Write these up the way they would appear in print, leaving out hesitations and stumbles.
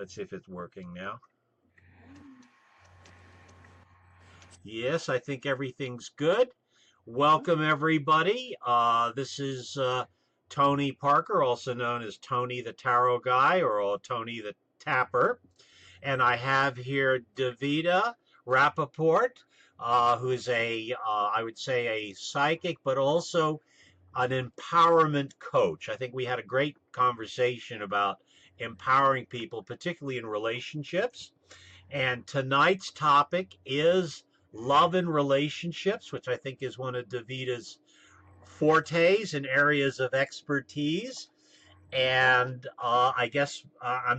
Let's see if it's working now. Yes, I think everything's good. Welcome, everybody. This is Tony Parker, also known as Tony the Tarot Guy or Tony the Tapper. And I have here Davida Rappaport, who's I would say, a psychic, but also an empowerment coach. I think we had a great conversation about empowering people, particularly in relationships. And tonight's topic is love and relationships, which I think is one of Davida's fortes and areas of expertise. And I guess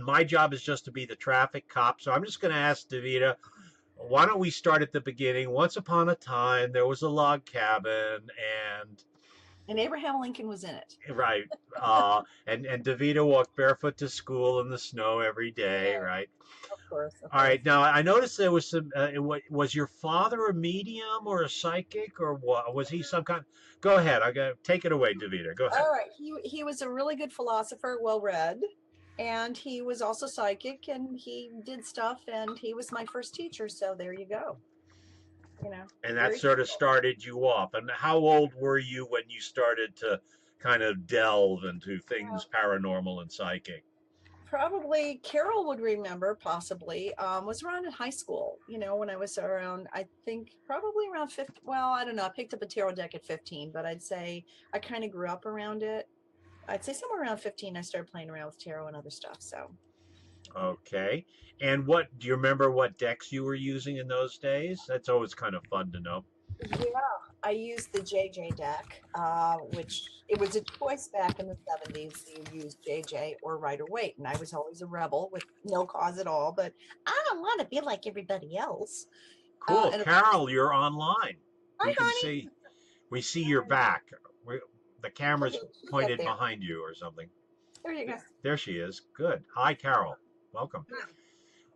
my job is just to be the traffic cop. So I'm just going to ask Davida, why don't we start at the beginning? Once upon a time, there was a log cabin, and Abraham Lincoln was in it. Right. And Davida walked barefoot to school in the snow every day, right? Of course. All right. Now, I noticed there was some. Was your father a medium or a psychic, or what? Was he some kind? Go ahead. Take it away, Davida. Go ahead. All right. He was a really good philosopher, well read, and he was also psychic, and he did stuff, and he was my first teacher. So there you go. And that sort of started you off. And how old were you when you started to kind of delve into things paranormal and psychic? Probably Carol would remember, possibly, was around in high school, when I was around, I think probably around 15. Well, I don't know. I picked up a tarot deck at 15, but I'd say I kind of grew up around it. I'd say somewhere around 15, I started playing around with tarot and other stuff. So. Okay. And do you remember what decks you were using in those days? That's always kind of fun to know. Yeah, I used the JJ deck, which it was a choice back in the 70s. You use JJ or Rider-Waite, and I was always a rebel with no cause at all, but I don't want to be like everybody else. Cool. Carol, you're online. Hi, honey. We see your back. The camera's pointed behind you or something. There you go. There she is. Good. Hi, Carol. Welcome.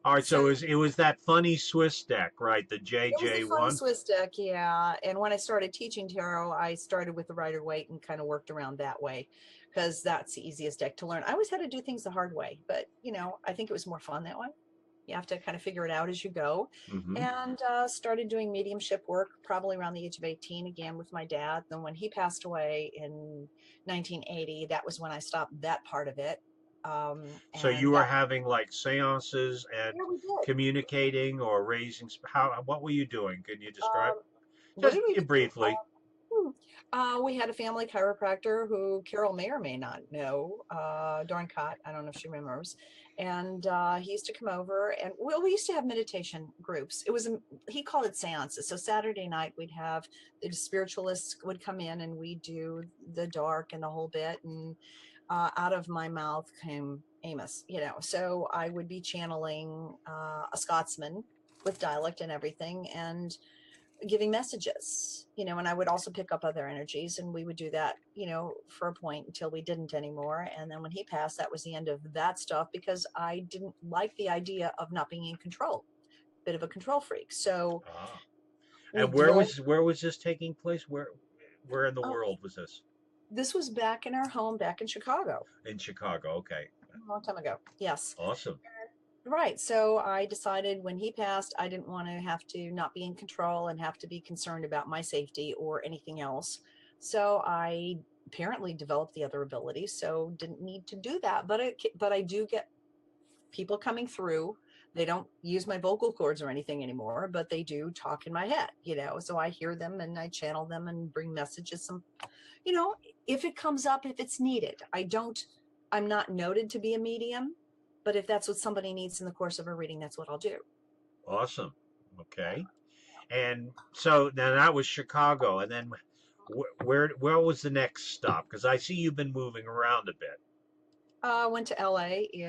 All right, so it was that funny Swiss deck, right? The JJ1. It was a funny Swiss deck, yeah. And when I started teaching tarot, I started with the Rider-Waite and kind of worked around that way because that's the easiest deck to learn. I always had to do things the hard way, but I think it was more fun that way. You have to kind of figure it out as you go. Mm-hmm. And started doing mediumship work probably around the age of 18 again with my dad. Then when he passed away in 1980, that was when I stopped that part of it. So you were having like seances and communicating or raising. What were you doing? Can you describe? Just briefly. We had a family chiropractor who Carol may or may not know, Dorncott. I don't know if she remembers. And he used to come over, and we used to have meditation groups. He called it seances. So Saturday night we'd have the spiritualists would come in, and we'd do the dark and the whole bit. And out of my mouth came Amos, so I would be channeling a Scotsman with dialect and everything and giving messages, and I would also pick up other energies, and we would do that, for a point until we didn't anymore. And then when he passed, that was the end of that stuff because I didn't like the idea of not being in control, bit of a control freak. So, and where was this taking place? Where in the world was this? This was back in our home, back in Chicago. In Chicago, okay. A long time ago, yes. Awesome. Right. So I decided when he passed, I didn't want to have to not be in control and have to be concerned about my safety or anything else. So I apparently developed the other abilities, so didn't need to do that. But I do get people coming through. They don't use my vocal cords or anything anymore, but they do talk in my head, so I hear them and I channel them and bring messages. If it comes up, if it's needed. I'm not noted to be a medium, but if that's what somebody needs in the course of a reading, that's what I'll do. Awesome. Okay. And so then that was Chicago. And then where was the next stop? Because I see you've been moving around a bit. I went to LA in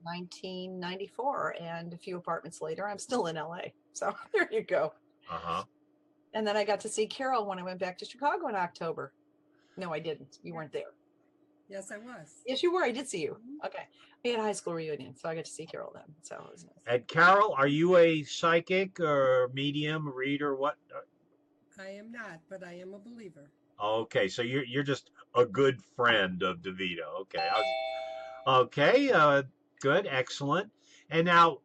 1994, and a few apartments later, I'm still in LA. So there you go. Uh-huh. And then I got to see Carol when I went back to Chicago in October. No, I didn't. You weren't there. Yes, I was. Yes, you were. I did see you. Okay. We had a high school reunion, so I got to see Carol then. So it was nice. And Carol, are you a psychic or medium, reader? What? I am not, but I am a believer. Okay, so you're just a good friend of Davida. Okay. Okay. good, excellent. And now,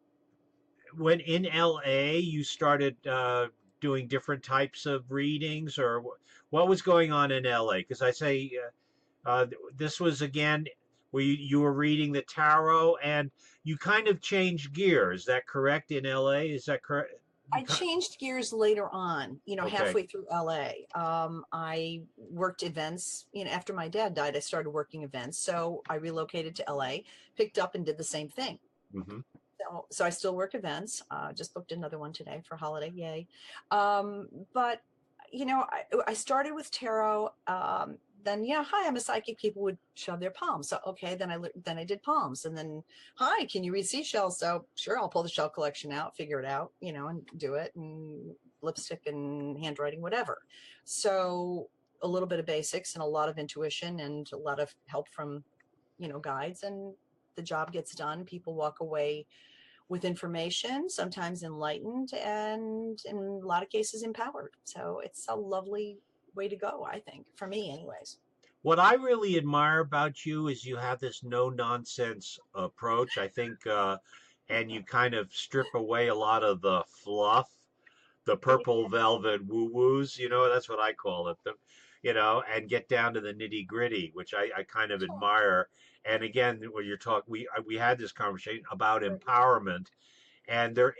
when in LA, you started doing different types of readings, or what was going on in LA? Because I say this was again where you were reading the tarot, and you kind of changed gears. Is that correct in LA? Is that correct? I changed gears later on, Okay. halfway through LA. I worked events, after my dad died, I started working events. So I relocated to LA, picked up and did the same thing. Hmm. So I still work events. Just booked another one today for holiday. Yay. But, I started with tarot. Then, hi, I'm a psychic. People would shove their palms. So, okay, then I did palms. And then, hi, can you read seashells? So sure, I'll pull the shell collection out, figure it out, and do it, and lipstick and handwriting, whatever. So a little bit of basics and a lot of intuition and a lot of help from, guides, and the job gets done. People walk away with information, sometimes enlightened, and in a lot of cases empowered. So it's a lovely way to go, I think, for me anyways. What I really admire about you is you have this no nonsense approach. I think, and you kind of strip away a lot of the fluff, the purple velvet woo woos. That's what I call it. And get down to the nitty gritty, which I kind of admire. And again, when you're talking, we had this conversation about empowerment, and there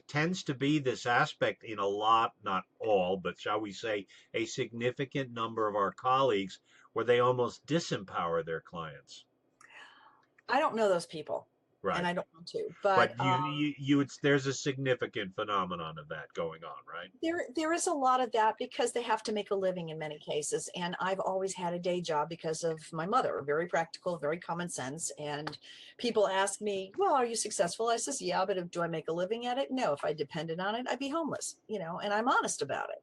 tends to be this aspect in a lot, not all, but shall we say a significant number of our colleagues, where they almost disempower their clients. I don't know those people, Right. and I don't want to, but there's a significant phenomenon of that going on, right? there is a lot of that because they have to make a living in many cases. And I've always had a day job because of my mother, very practical, very common sense. And people ask me, well, are you successful? I says, yeah, but do I make a living at it? No, if I depended on it, I'd be homeless, and I'm honest about it.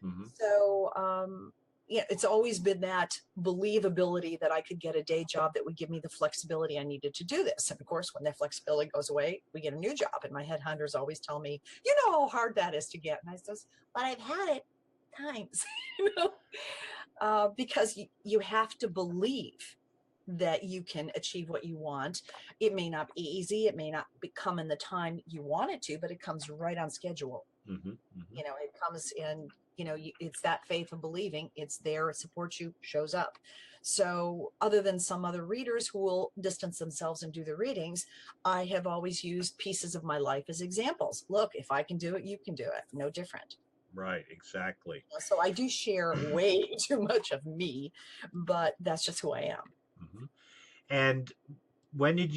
Mm-hmm. So, it's always been that believability that I could get a day job that would give me the flexibility I needed to do this. And of course, when that flexibility goes away, we get a new job. And my headhunters always tell me, you know how hard that is to get. And I says, but I've had it times, because you have to believe that you can achieve what you want. It may not be easy. It may not come in the time you want it to, but it comes right on schedule. Mm-hmm. Mm-hmm. It comes in, it's that faith of believing. It's there, it supports you, shows up. So other than some other readers who will distance themselves and do the readings, I have always used pieces of my life as examples. Look, if I can do it, you can do it. No different. Right, exactly. So I do share way too much of me, but that's just who I am. Mm-hmm. And when did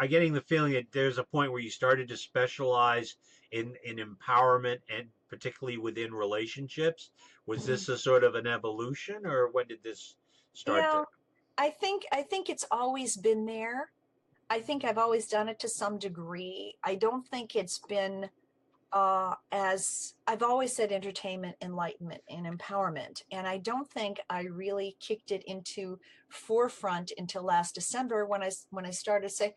I'm getting the feeling that there's a point where you started to specialize in empowerment, and particularly within relationships. Was this a sort of an evolution, or when did this start? I think it's always been there. I think I've always done it to some degree. I don't think it's been as I've always said, entertainment, enlightenment, and empowerment. And I don't think I really kicked it into forefront until last December when I started to say,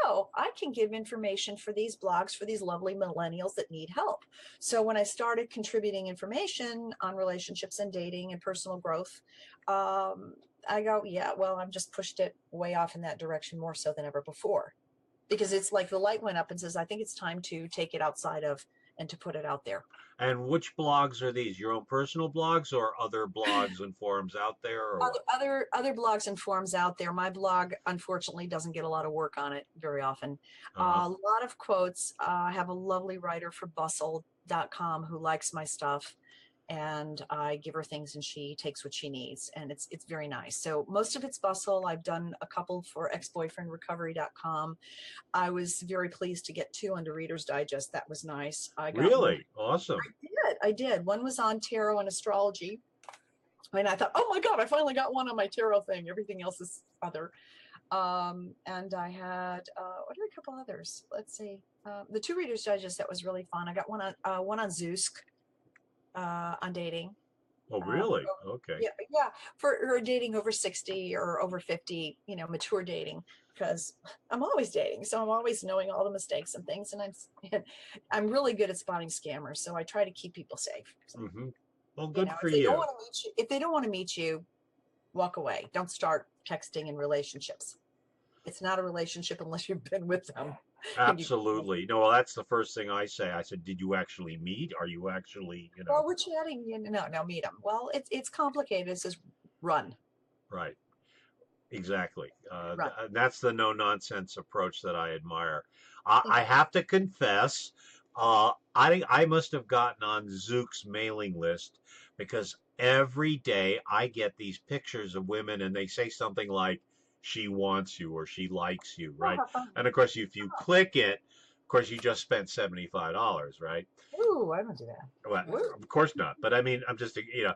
oh, I can give information for these blogs for these lovely millennials that need help. So when I started contributing information on relationships and dating and personal growth, I go, yeah, well, I've just pushed it way off in that direction more so than ever before. Because it's like the light went up and says, I think it's time to take it outside of and to put it out there. And which blogs are these? Your own personal blogs, or other blogs and forums out there? Or other blogs and forums out there. My blog, unfortunately, doesn't get a lot of work on it very often. A lot of quotes. I have a lovely writer for bustle.com who likes my stuff. And I give her things and she takes what she needs. And it's very nice. So most of it's bustle. I've done a couple for exboyfriendrecovery.com. I was very pleased to get 2 under Reader's Digest. That was nice. I got really awesome. I did. One was on tarot and astrology. And I thought, oh my God, I finally got one on my tarot thing. Everything else is other. And I had, what are a couple others? Let's see. The 2 Reader's Digest, that was really fun. I got one on Zeusk. On dating. Oh, really? Okay. Yeah. For dating over 60 or over 50, mature dating, because I'm always dating. So I'm always knowing all the mistakes and things. And I'm really good at spotting scammers. So I try to keep people safe. So, mm-hmm. Well, good for if they you. Don't want to meet you. If they don't want to meet you, walk away. Don't start texting in relationships. It's not a relationship unless you've been with them. Absolutely. No, well, that's the first thing I say. I said, did you actually meet? Are you actually, Well, we're chatting. No, meet them. Well, it's complicated. It says run. Right. Exactly. Right. That's the no nonsense approach that I admire. I have to confess, I must have gotten on Zook's mailing list because every day I get these pictures of women and they say something like, she wants you or she likes you, right? And of course, if you click it, of course, you just spent $75, right? Ooh, I don't do that. Well, Ooh. of course not. But I mean, I'm just, Yeah.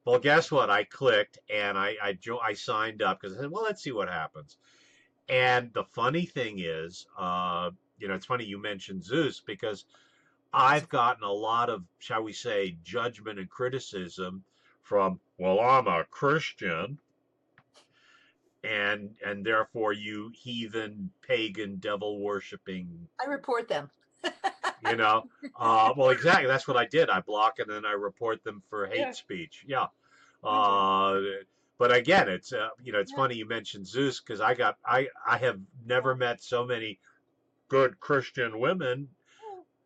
well, guess what? I clicked and I signed up because I said, well, let's see what happens. And the funny thing is, it's funny you mentioned Zeus because I've gotten a lot of, shall we say, judgment and criticism from, well, I'm a Christian, and therefore you heathen, pagan, devil worshipping. I report them. Well, exactly. That's what I did. I block and then I report them for hate speech. Yeah. But again, it's it's funny you mentioned Zeus because I have never met so many good Christian women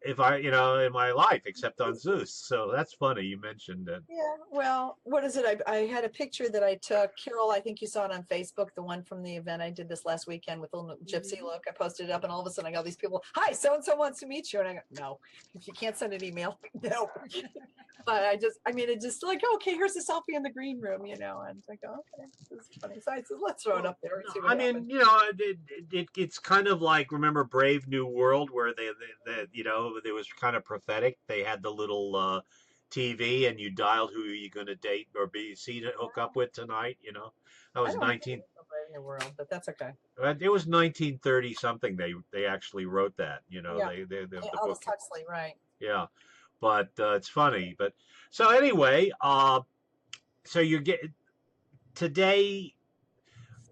in my life except on Zeus. So that's funny you mentioned it. Yeah, well, what is it? I had a picture that I took. Carol, I think you saw it on Facebook, the one from the event I did this last weekend with the little gypsy look. I posted it up and all of a sudden I got these people, hi, so-and-so wants to meet you. And I go, no, if you can't send an email, no. But it just like, okay, here's a selfie in the green room, and I go, okay, this is funny. So I said, let's throw it up there and see what happens. It's kind of like, remember Brave New World where they it was kind of prophetic. They had the little TV and you dialed who you're going to date or hook up with tonight. That was 19. Brave New World, but that's okay. It was 1930 something. They actually wrote that. Yeah. The Aldous book. Huxley, right? Yeah, but it's funny. But so anyway, so you get today.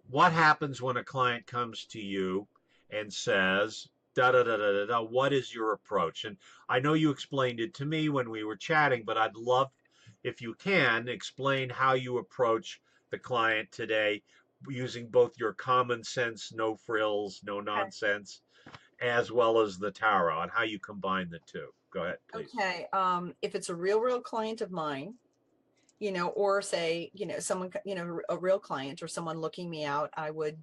What happens when a client comes to you and says, da da da da da, what is your approach? And I know you explained it to me when we were chatting, but I'd love, if you can, explain how you approach the client today using both your common sense, no frills, no nonsense, as well as the tarot, and how you combine the two. Go ahead, please. Okay. If it's a real client of mine, or say, someone, a real client or someone looking me out, I would,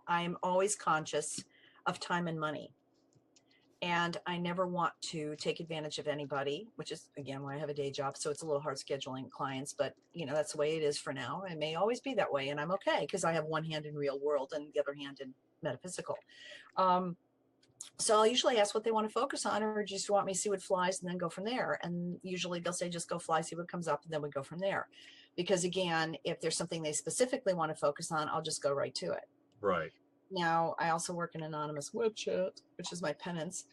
I'm always conscious of time and money. And I never want to take advantage of anybody, which is, again, why I have a day job. So it's a little hard scheduling clients, but, that's the way it is for now. It may always be that way. And I'm okay because I have one hand in real world and the other hand in metaphysical. So I'll usually ask what they want to focus on, or just want me to see what flies and then go from there. And usually they'll say, just go fly, see what comes up, and then we go from there. Because again, if there's something they specifically want to focus on, I'll just go right to it. Right. Now, I also work in anonymous web chat, which is my penance.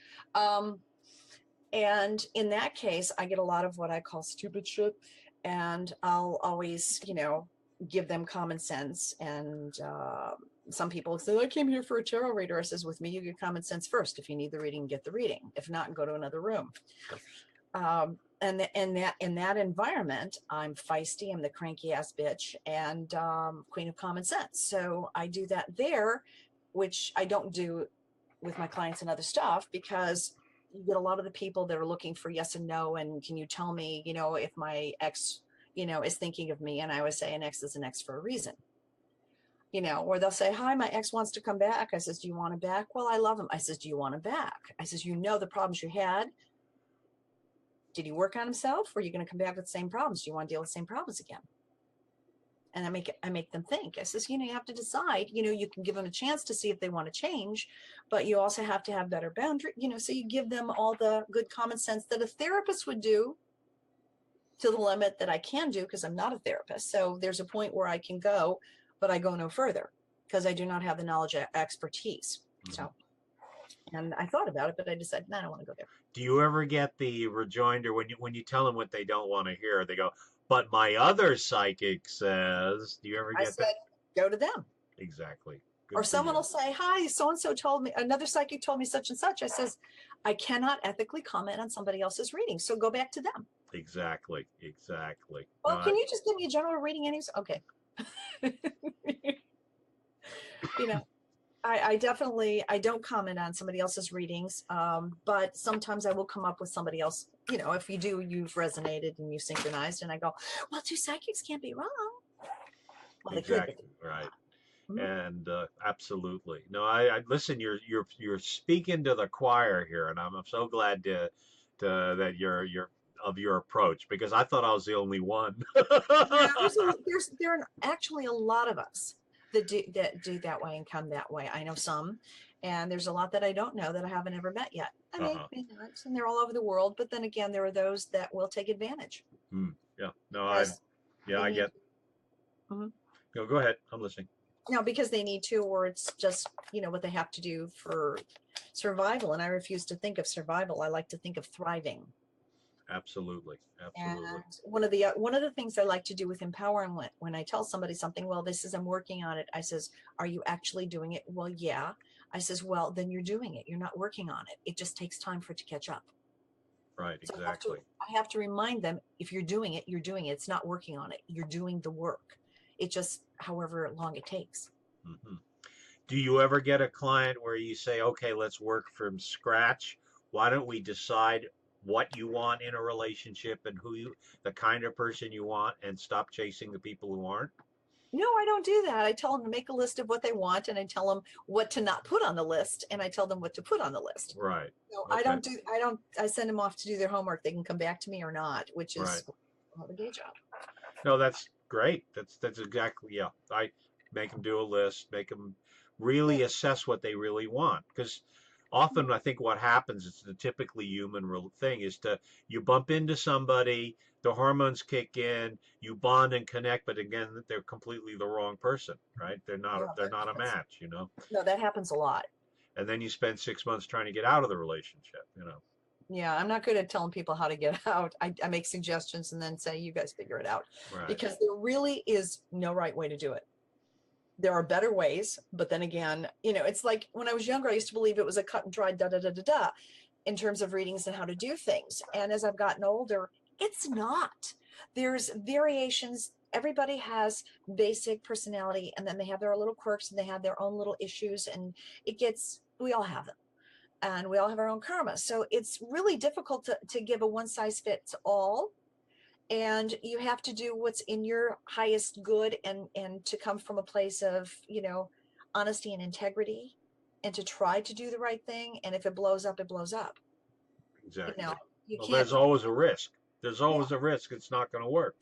And in that case, I get a lot of what I call stupid shit. And I'll always, give them common sense. And some people say, I came here for a tarot reader. I says, with me, you get common sense first. If you need the reading, get the reading. If not, go to another room. And in that environment, I'm feisty. I'm the cranky ass bitch and queen of common sense. So I do that there, which I don't do with my clients and other stuff, because you get a lot of the people that are looking for yes and no. And can you tell me, if my ex, is thinking of me? And I always say an ex is an ex for a reason. Or they'll say, hi, my ex wants to come back. I says, do you want him back? Well, I love him. I says, do you want him back? I says, the problems you had. Did he work on himself? Or are you going to come back with the same problems? Do you want to deal with the same problems again? And I make them think. I says, you have to decide, you can give them a chance to see if they want to change, but you also have to have better boundary, so you give them all the good common sense that a therapist would do, to the limit that I can do, because I'm not a therapist. So there's a point where I can go, but I go no further because I do not have the knowledge or expertise. Mm-hmm. So, and I thought about it, but I decided, no, I don't want to go there. Do you ever get the rejoinder when you tell them what they don't want to hear? They go, but my other psychic says, do you ever get that? Go to them. Exactly. Good. Or someone will say, hi, so-and-so told me, another psychic told me such and such. I says, I cannot ethically comment on somebody else's reading. So go back to them. Exactly. Well, can you just give me a general reading anyways? Okay. I definitely, I don't comment on somebody else's readings, but sometimes I will come up with somebody else. You know, if you do, you've resonated and you synchronized, and I go, well, two psychics can't be wrong. Well, they could, but Exactly. Right. Mhm. And absolutely. No, I listen. You're speaking to the choir here, and I'm so glad to that you're of your approach, because I thought I was the only one. No, there are actually a lot of us that do that way and come that way. I know some, and there's a lot that I don't know that I haven't ever met yet. I Uh-huh. may not, and they're all over the world. But then again, there are those that will take advantage Yeah. No, because yeah, they I need. get. Mhm. Go ahead. I'm listening. No, because they need to, or it's just, what they have to do for survival. And I refuse to think of survival. I like to think of thriving. Absolutely. Absolutely. And one of the things I like to do with empowerment, when I tell somebody something, well, this is, I'm working on it. I says, are you actually doing it? Well, yeah. I says, well, then you're doing it. You're not working on it. It just takes time for it to catch up. Right. So Exactly. I have to remind them, if you're doing it, you're doing it. It's not working on it. You're doing the work. It just, however long it takes. Hmm. Do you ever get a client where you say, okay, let's work from scratch? Why don't we decide what you want in a relationship and the kind of person you want, and stop chasing the people who aren't? No, I don't do that. I tell them to make a list of what they want, and I tell them what to not put on the list, and I tell them what to put on the list. Right. So Okay. I send them off to do their homework. They can come back to me or not, which Right. is a day job. No, that's great. That's exactly, yeah. I make them do a list, make them Yeah. really assess what they really want, because often I think what happens is the typically human thing is you bump into somebody, the hormones kick in, you bond and connect, but again, they're completely the wrong person, right? Yeah, They're not a match. no, that happens a lot. And then you spend 6 months trying to get out of the relationship. Yeah, I'm not good at telling people how to get out. I make suggestions and then say, you guys figure it out, Right. because there really is no right way to do it. There are better ways, but then again, it's like when I was younger, I used to believe it was a cut and dried da in terms of readings and how to do things. And as I've gotten older, it's not. There's variations. Everybody has basic personality, and then they have their little quirks, and they have their own little issues, and we all have them, and we all have our own karma. So it's really difficult to give a one size fits all, and you have to do what's in your highest good, and to come from a place of honesty and integrity, and to try to do the right thing. And if it blows up, it blows up. Exactly. You Well, can't. there's always a risk. There's Yeah. always a risk it's not going to work.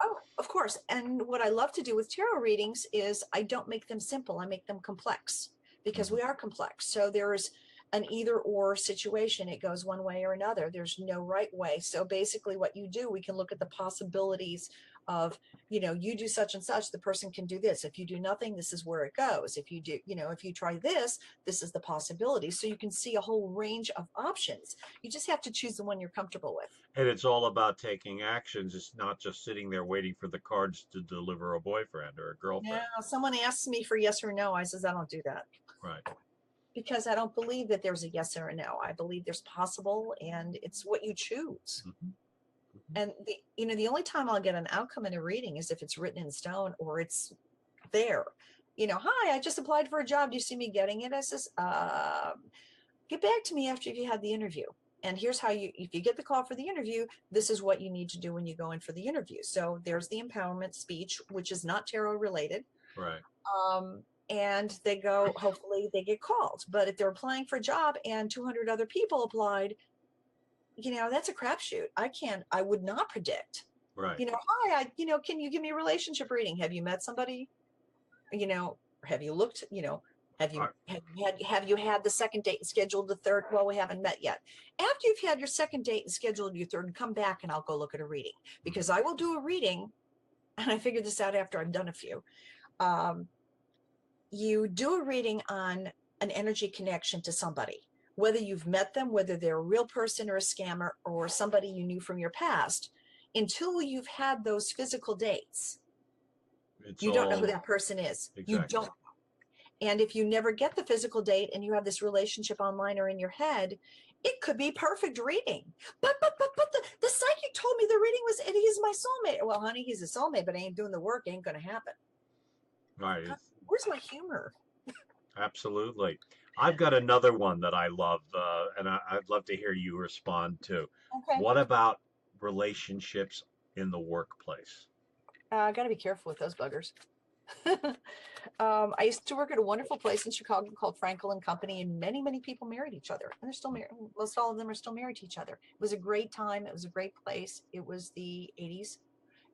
Oh, of course. And what I love to do with tarot readings is I don't make them simple, I make them complex, because Mhm. we are complex. So there's an either or situation. It goes one way or another. There's no right way. So basically, what you do, we can look at the possibilities of, you do such and such, the person can do this. If you do nothing, this is where it goes. If you do, if you try this, this is the possibility. So you can see a whole range of options. You just have to choose the one you're comfortable with. And it's all about taking actions. It's not just sitting there waiting for the cards to deliver a boyfriend or a Now, girlfriend. someone asks me for yes or no. I says, I don't do that, Right. because I don't believe that there's a yes or a no. I believe there's possible, and it's what you choose. Hmm. And the only time I'll get an outcome in a reading is if it's written in stone, or it's there. Hi, I just applied for a job. Do you see me getting it? I says, get back to me after you had the interview. And here's how if you get the call for the interview, this is what you need to do when you go in for the interview. So there's the empowerment speech, which is not tarot related. Right. And they go, hopefully they get called. But if they're applying for a job and 200 other people applied, that's a crapshoot. I would not predict. Right. Hi, can you give me a relationship reading? Have you met somebody? Have you looked, have you had the second date and scheduled the third? Well, we haven't met yet. After you've had your second date and scheduled your third, come back and I'll go look at a reading, because I will do a reading. And I figured this out after I've done a few. You do a reading on an energy connection to somebody, whether you've met them, whether they're a real person or a scammer or somebody you knew from your past. Until you've had those physical dates, you don't know who that person is. Exactly. You don't. And if you never get the physical date and you have this relationship online or in your head, it could be perfect reading. But the psychic told me the reading was, and he's my soulmate. Well, honey, he's a soulmate, but I ain't doing the work. Ain't going to happen. Right. Where's my humor? Absolutely. I've got another one that I love, and I'd love to hear you respond to. Okay. What about relationships in the workplace? I got to be careful with those buggers. I used to work at a wonderful place in Chicago called Frankel and Company, and many, many people married each other, and they're still married. Most all of them are still married to each other. It was a great time. It was a great place. It was the 80s.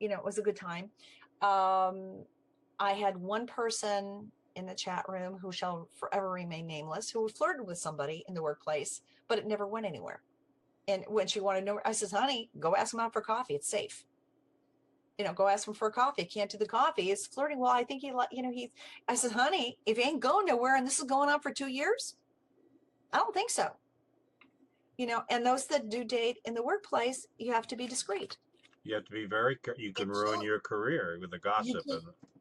It was a good time. I had one person in the chat room who shall forever remain nameless, who flirted with somebody in the workplace, but it never went anywhere. And when she wanted to know, I says, honey, go ask him out for coffee. It's safe. Go ask him for a coffee. Can't do the coffee. It's flirting. Well, I think I said, honey, if you ain't going nowhere and this is going on for 2 years, I don't think so. And those that do date in the workplace, you have to be discreet. You have to be you can ruin your career with the gossip.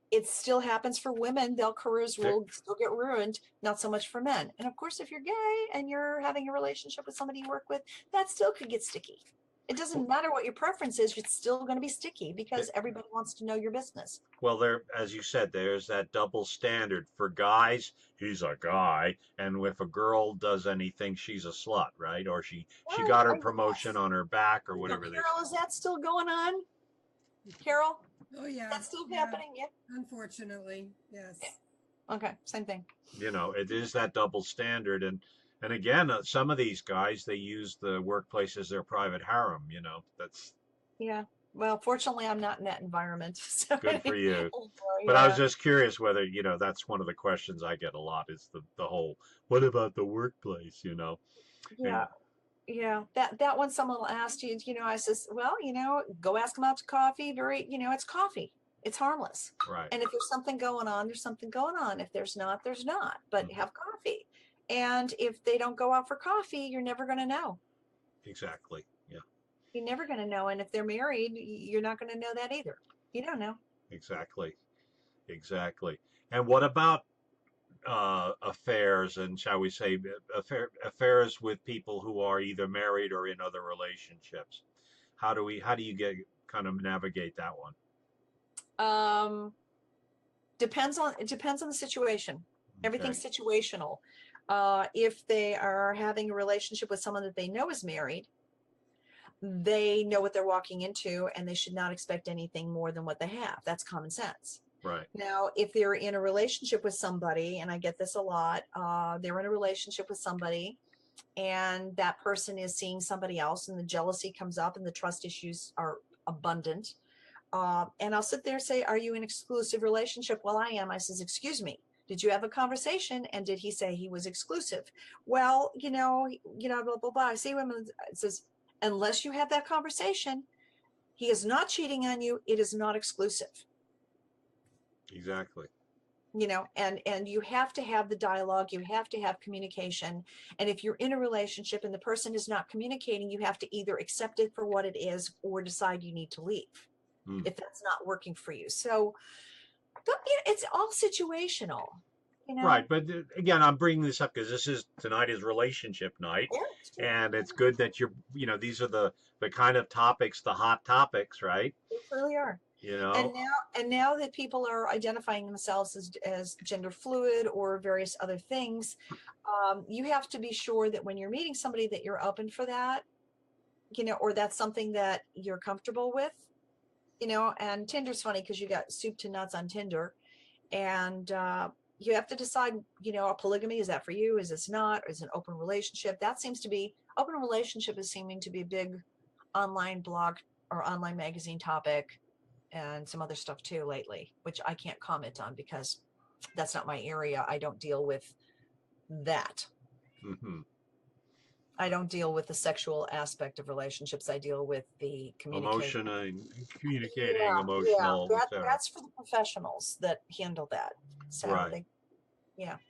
It still happens for women. Their careers will still get ruined, not so much for men. And of course, if you're gay and you're having a relationship with somebody you work with, that still could get sticky. It doesn't matter what your preference is, it's still going to be sticky because everybody wants to know your business. Well, as you said, there's that double standard. For guys, he's a guy, and if a girl does anything, she's a slut, right? Or she got her promotion on her back, or whatever. Carol, is that still going on? Carol? Oh yeah. That's still happening, yeah? Unfortunately, yes. Okay, same thing. It is that double standard, and again, some of these guys, they use the workplace as their private harem. That's. Yeah. Well, fortunately, I'm not in that environment. So good for you. But I was just curious whether, that's one of the questions I get a lot is the whole, what about the workplace, Yeah. Yeah. That one someone asked you, I says, well, go ask them out to coffee. It's coffee. It's harmless. Right. And if there's something going on, there's something going on. If there's not, there's not. But have coffee. And if they don't go out for coffee, you're never going to know. Exactly. Yeah. You're never going to know. And if they're married, you're not going to know that either. You don't know. Exactly. And what about affairs and, shall we say, affairs with people who are either married or in other relationships? How do you kind of navigate that one? It depends on the situation. Okay. Everything's situational. If they are having a relationship with someone that they know is married, they know what they're walking into and they should not expect anything more than what they have. That's common sense. Right. Now, if they're in a relationship with somebody, and I get this a lot, they're in a relationship with somebody and that person is seeing somebody else and the jealousy comes up and the trust issues are abundant. And I'll sit there and say, are you in an exclusive relationship? Well, I am. I says, excuse me. Did you have a conversation? And did he say he was exclusive? Well, blah, blah, blah. I see women, it says, unless you have that conversation, he is not cheating on you. It is not exclusive. Exactly. And you have to have the dialogue. You have to have communication. And if you're in a relationship and the person is not communicating, you have to either accept it for what it is or decide you need to leave if that's not working for you. So it's all situational. Right. But again, I'm bringing this up because tonight is relationship night. Yeah, and it's good that these are the kind of topics, the hot topics, right? They really are. And now that people are identifying themselves as gender fluid or various other things, you have to be sure that when you're meeting somebody that you're open for that, or that's something that you're comfortable with, and Tinder's funny because you got soup to nuts on Tinder, and you have to decide, a polygamy, is that for you? Is this not? Or is it an open relationship? Open relationship is seeming to be a big online blog or online magazine topic, and some other stuff too lately, which I can't comment on because that's not my area. I don't deal with that. Mm-hmm. I don't deal with the sexual aspect of relationships. I deal with the communication. Communicating, emotional. Yeah, that's for the professionals that handle that. So right.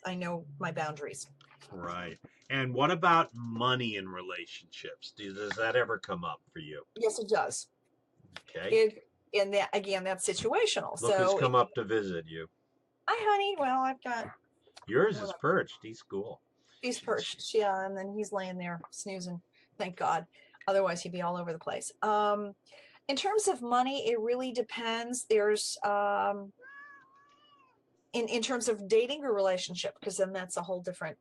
I know my boundaries. Right. And what about money in relationships? Does that ever come up for you? Yes, it does. Okay. And that, again, that's situational. Look who's come up to visit you. Hi, honey. Well, I've got... Yours is perched. He's cool. He's perched, yeah, and then he's laying there snoozing. Thank God. Otherwise, he'd be all over the place. In terms of money, it really depends. There's in terms of dating or relationship, because then that's a whole different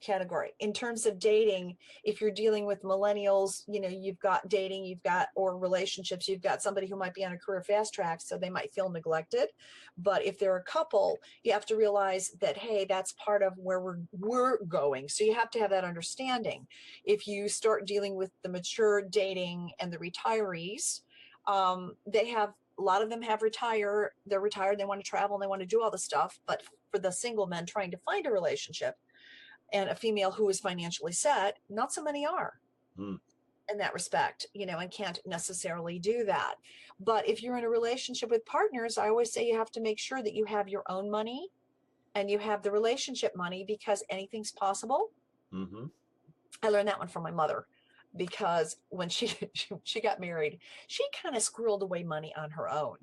category. In terms of dating, if you're dealing with millennials, you've got dating, or relationships, you've got somebody who might be on a career fast track, so they might feel neglected. But if they're a couple, you have to realize that, hey, that's part of where we're going. So you have to have that understanding. If you start dealing with the mature dating and the retirees, a lot of them they're retired, they want to travel and they want to do all the stuff. But for the single men trying to find a relationship, and a female who is financially set, not so many are in that respect, and can't necessarily do that. But if you're in a relationship with partners, I always say you have to make sure that you have your own money and you have the relationship money, because anything's possible. Mm-hmm. I learned that one from my mother, because when she got married, she kind of squirreled away money on her own.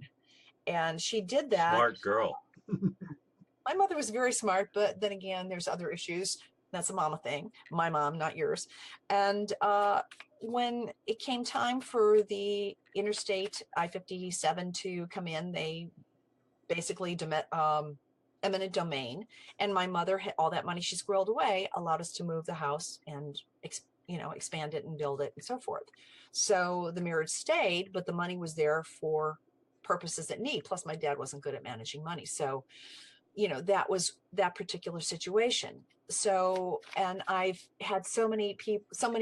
And she did that. Smart girl. My mother was very smart, but then again, there's other issues. That's a mama thing. My mom, not yours. And when it came time for the interstate I-57 to come in, they basically eminent domain. And my mother had all that money she squirreled away, allowed us to move the house and expand it and build it and so forth. So the marriage stayed, but the money was there for purposes at need. Plus, my dad wasn't good at managing money, so that was that particular situation. So, and I've had so many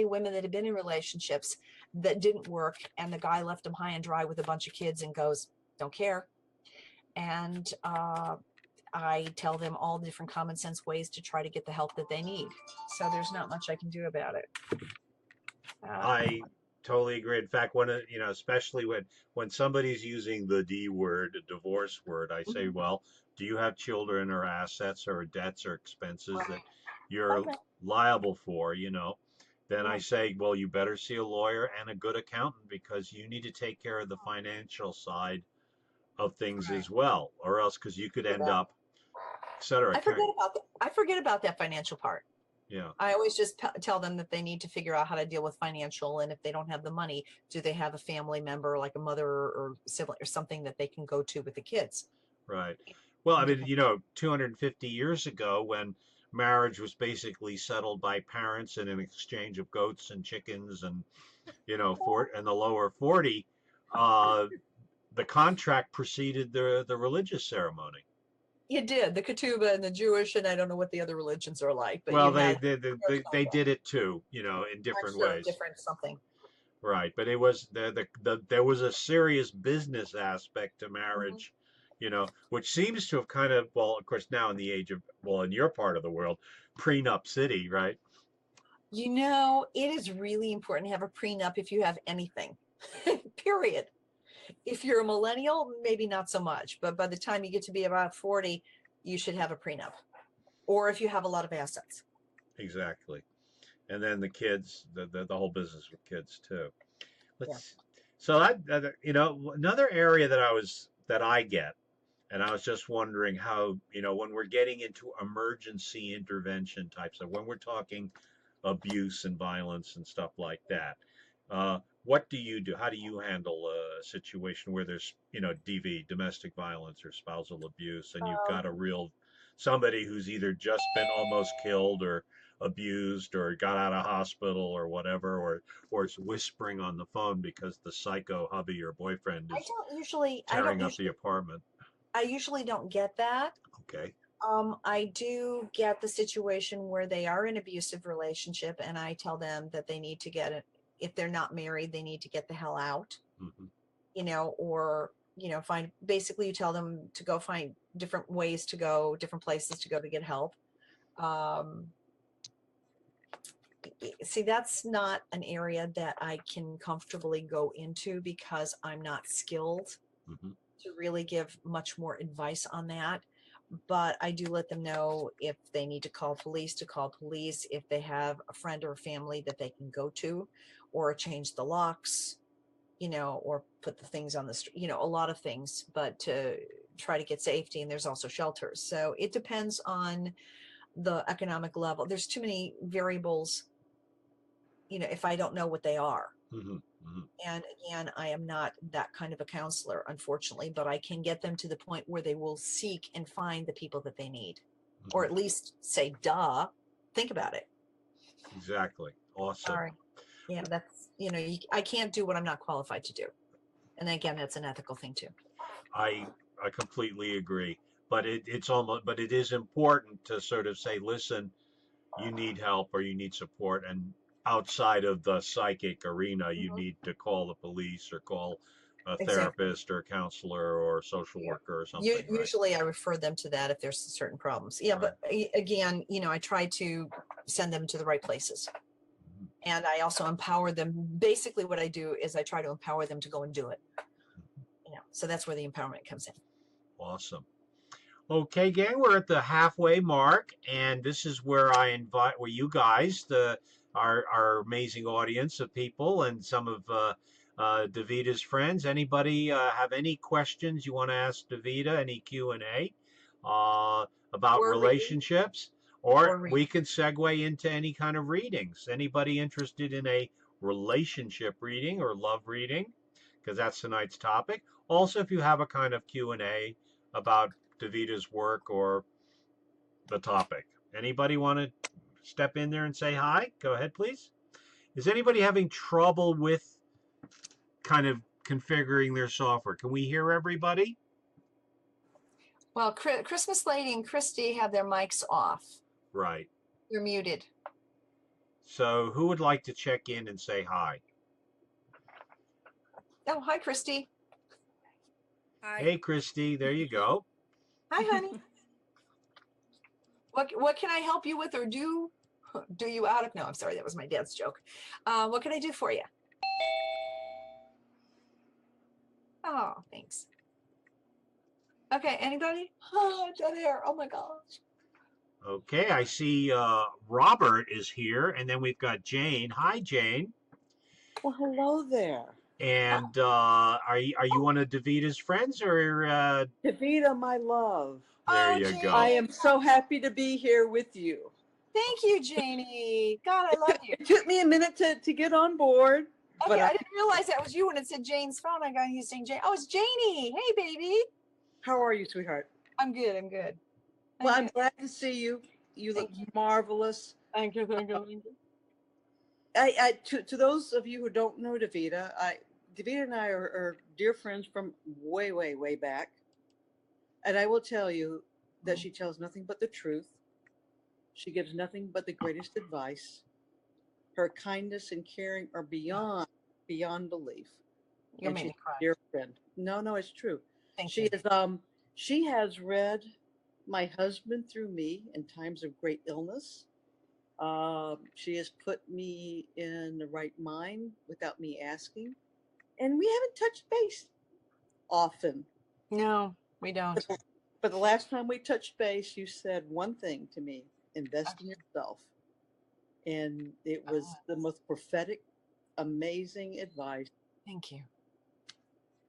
women that have been in relationships that didn't work, and the guy left them high and dry with a bunch of kids and goes, don't care. And I tell them all the different common sense ways to try to get the help that they need. So there's not much I can do about it. I totally agree. In fact, especially when somebody's using the D word, a divorce word, I say, well, do you have children or assets or debts or expenses that you're liable for, then I say, well, you better see a lawyer and a good accountant, because you need to take care of the financial side of things as well, or else, because you could end up, et cetera. I forget about that financial part. Yeah. I always just tell them that they need to figure out how to deal with financial, and if they don't have the money, do they have a family member like a mother or sibling or something that they can go to with the kids? Right. Well, I mean, 250 years ago, when marriage was basically settled by parents in an exchange of goats and chickens and, and the lower 40, the contract preceded the religious ceremony. You did the ketubah and the Jewish, and I don't know what the other religions are like, but well, they did it too, in different ways. Different something. Right, but it was there was a serious business aspect to marriage, which seems to have kind of, well, of course, now in the age of, well, in your part of the world, prenup city, right? It is really important to have a prenup if you have anything, period. If you're a millennial, maybe not so much, but by the time you get to be about 40, you should have a prenup, or if you have a lot of assets. Exactly. And then the kids, the whole business with kids too. So that another area that I get, and I was just wondering how, when we're getting into emergency intervention types of, when we're talking abuse and violence and stuff like that, what do you do? How do you handle a situation where there's, DV, domestic violence or spousal abuse, and you've got somebody who's either just been almost killed or abused or got out of hospital or whatever, or is whispering on the phone because the psycho hubby or boyfriend is tearing up the apartment? I usually don't get that. Okay. I do get the situation where they are in an abusive relationship, and I tell them that they need to get it. If they're not married, they need to get the hell out, or, basically you tell them to go find different ways to go, different places to go to get help. See, that's not an area that I can comfortably go into, because I'm not skilled to really give much more advice on that. But I do let them know if they need to call police, if they have a friend or a family that they can go to, or change the locks, or put the things on the street, a lot of things, but to try to get safety. And there's also shelters. So it depends on the economic level. There's too many variables if I don't know what they are. Hmm. Hmm. And again, I am not that kind of a counselor, unfortunately, but I can get them to the point where they will seek and find the people that they need, or at least say, duh, think about it. Exactly. Awesome. Sorry. Yeah, that's, I can't do what I'm not qualified to do. And again, that's an ethical thing too. I completely agree. But but it is important to sort of say, listen, you need help or you need support, and outside of the psychic arena, you need to call the police or call a Exactly. therapist or a counselor or a social Yeah. worker or something, right? Usually I refer them to that if there's certain problems. Yeah, Right. but again, I try to send them to the right places. Mhm. And I also empower them. Basically what I do is I try to empower them to go and do it. So that's where the empowerment comes in. Awesome. Okay, gang, we're at the halfway mark, and this is where I invite you guys, our amazing audience of people, and some of Davida's friends. Anybody have any questions you want to ask Davida? Any Q&A about Or relationships, Or we can segue into any kind of readings. Anybody interested in a relationship reading or love reading? Because that's tonight's topic. Also, if you have a kind of Q&A about Davida's work or the topic. Anybody want to step in there and say hi? Go ahead, please. Is anybody having trouble with kind of configuring their software? Can we hear everybody? Well, Christmas Lady and Christy have their mics off. Right. You're muted. So who would like to check in and say hi? Oh, hi, Christy. Hi. Hey, Christy, there you go. Hi, honey. What can I help you with, or do you out of? No, I'm sorry, that was my dad's joke. What can I do for you? Oh, thanks. Okay, anybody? Oh, dead air. Oh my gosh. Okay, I see Robert is here, and then we've got Jane. Hi, Jane. Well, hello there. And are you one of Davida's friends, or Davida, my love. there Oh, you Jane. go. I am so happy to be here with you. Thank you, Janie. God, I love you. It took me a minute to get on board. Okay, But I didn't realize that was you when it said Jane's phone. I got used to saying Jane. Oh, it's Janie. Hey, baby. how are you, sweetheart? I'm good. I'm good. Well, I'm glad to see you. You look marvelous. Thank you. Thank you. To those of you who don't know Davida, Davida and I are dear friends from way, way, way back. And I will tell you that she tells nothing but the truth. She gives nothing but the greatest advice. Her kindness and caring are beyond belief. You'll And make she's me cry. a dear friend. No, it's true. Thank She you. is she has read my husband through me in times of great illness. She has put me in the right mind without me asking. And we haven't touched base often. No, we don't. But the last time we touched base, you said one thing to me: invest in yourself. And it was the most prophetic, amazing advice. Thank you.